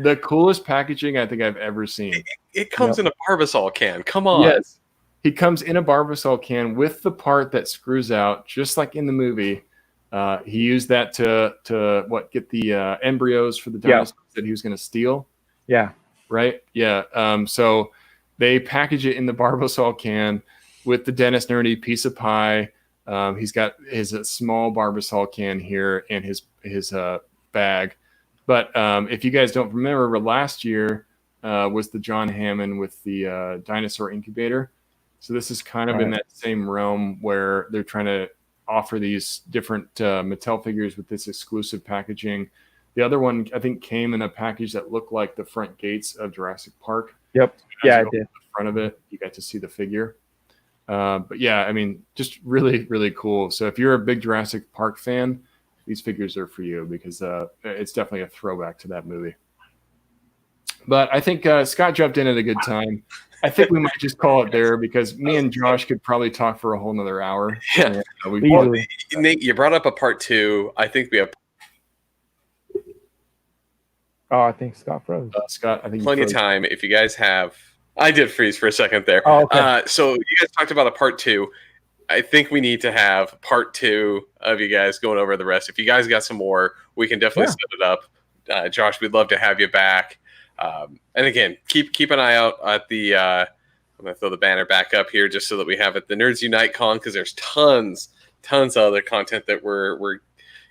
the coolest packaging I think I've ever seen. It comes in a Barbasol can. Come on. Yes, he comes in a Barbasol can with the part that screws out, just like in the movie. He used that to get the embryos for the dinosaurs that he was going to steal. Yeah. Right. Yeah. So they package it in the Barbasol can with the Dennis Nerdy piece of pie. He's got his small Barbasol can here and his bag. But if you guys don't remember, last year was the John Hammond with the dinosaur incubator. So this is kind of in that same realm where they're trying to offer these different Mattel figures with this exclusive packaging. The other one, I think, came in a package that looked like the front gates of Jurassic Park. Yep. So yeah, I did. The front of it, you got to see the figure. But yeah, I mean, just really, really cool. So if you're a big Jurassic Park fan, these figures are for you because it's definitely a throwback to that movie. But I think Scott jumped in at a good time. I think we might just call it there because me and Josh could probably talk for a whole nother hour. Yeah. Nate, you brought up a part 2. I think we have. Oh, I think Scott froze. Scott, I think plenty of time. If you guys have, I did freeze for a second there. Oh, okay. So you guys talked about a part 2. I think we need to have part 2 of you guys going over the rest. If you guys got some more, we can definitely set it up. Josh, we'd love to have you back. And again, keep an eye out at the. I'm gonna throw the banner back up here just so that we have it. The Nerds Unite Con, because there's tons of other content that we're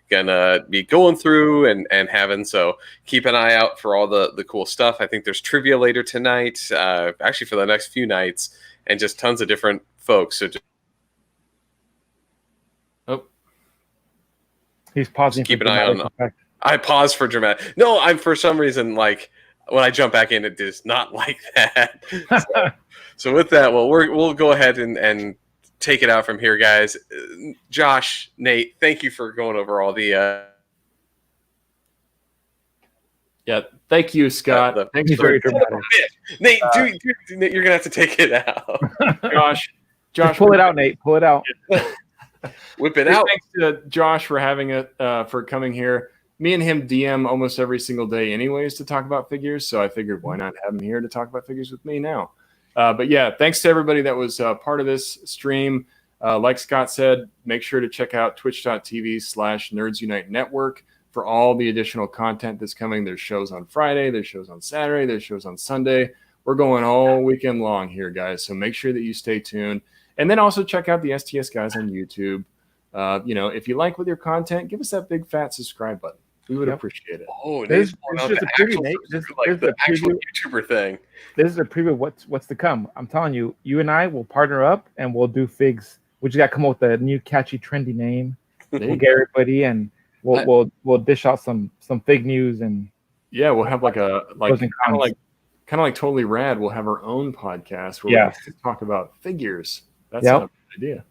gonna be going through and having. So keep an eye out for all the cool stuff. I think there's trivia later tonight, actually for the next few nights, and just tons of different folks. So He's pausing. Keep for an eye on. dramatic effect. I pause for dramatic. No, I'm for some reason like when I jump back in, it is not like that. So with that, well, we'll go ahead and take it out from here, guys. Josh, Nate, thank you for going over all the. Yeah, thank you, Scott. Thanks He's for very dramatic. Nate, Nate, you're gonna have to take it out. Josh. Just pull it out, Nate. Pull it out. Whip it out. Thanks to Josh for having it, for coming here. Me and him DM almost every single day, anyways, to talk about figures. So I figured, why not have him here to talk about figures with me now? But yeah, thanks to everybody that was part of this stream. Like Scott said, make sure to check out twitch.tv/Nerds Unite Network for all the additional content that's coming. There's shows on Friday, there's shows on Saturday, there's shows on Sunday. We're going all weekend long here, guys. So make sure that you stay tuned. And then also check out the STS Guys on YouTube. If you like with your content, give us that big fat subscribe button. We would appreciate it. Oh, This Nate's is just a preview, Nate. This is the a actual preview. YouTuber thing. This is a preview of what's to come. I'm telling you, you and I will partner up and we'll do figs. We just got to come up with a new catchy, trendy name. We'll get everybody and we'll dish out some fig news and yeah, we'll have like a pros and cons. kind of like Totally Rad. We'll have our own podcast where we talk about figures. That's not a good idea.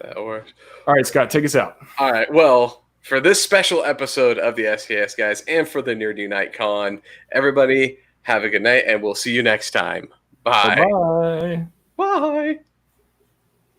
That works. All right, Scott, take us out. All right. Well, for this special episode of the STS Guys and for the Nerd Unite Con, everybody have a good night and we'll see you next time. Bye. Bye. Bye.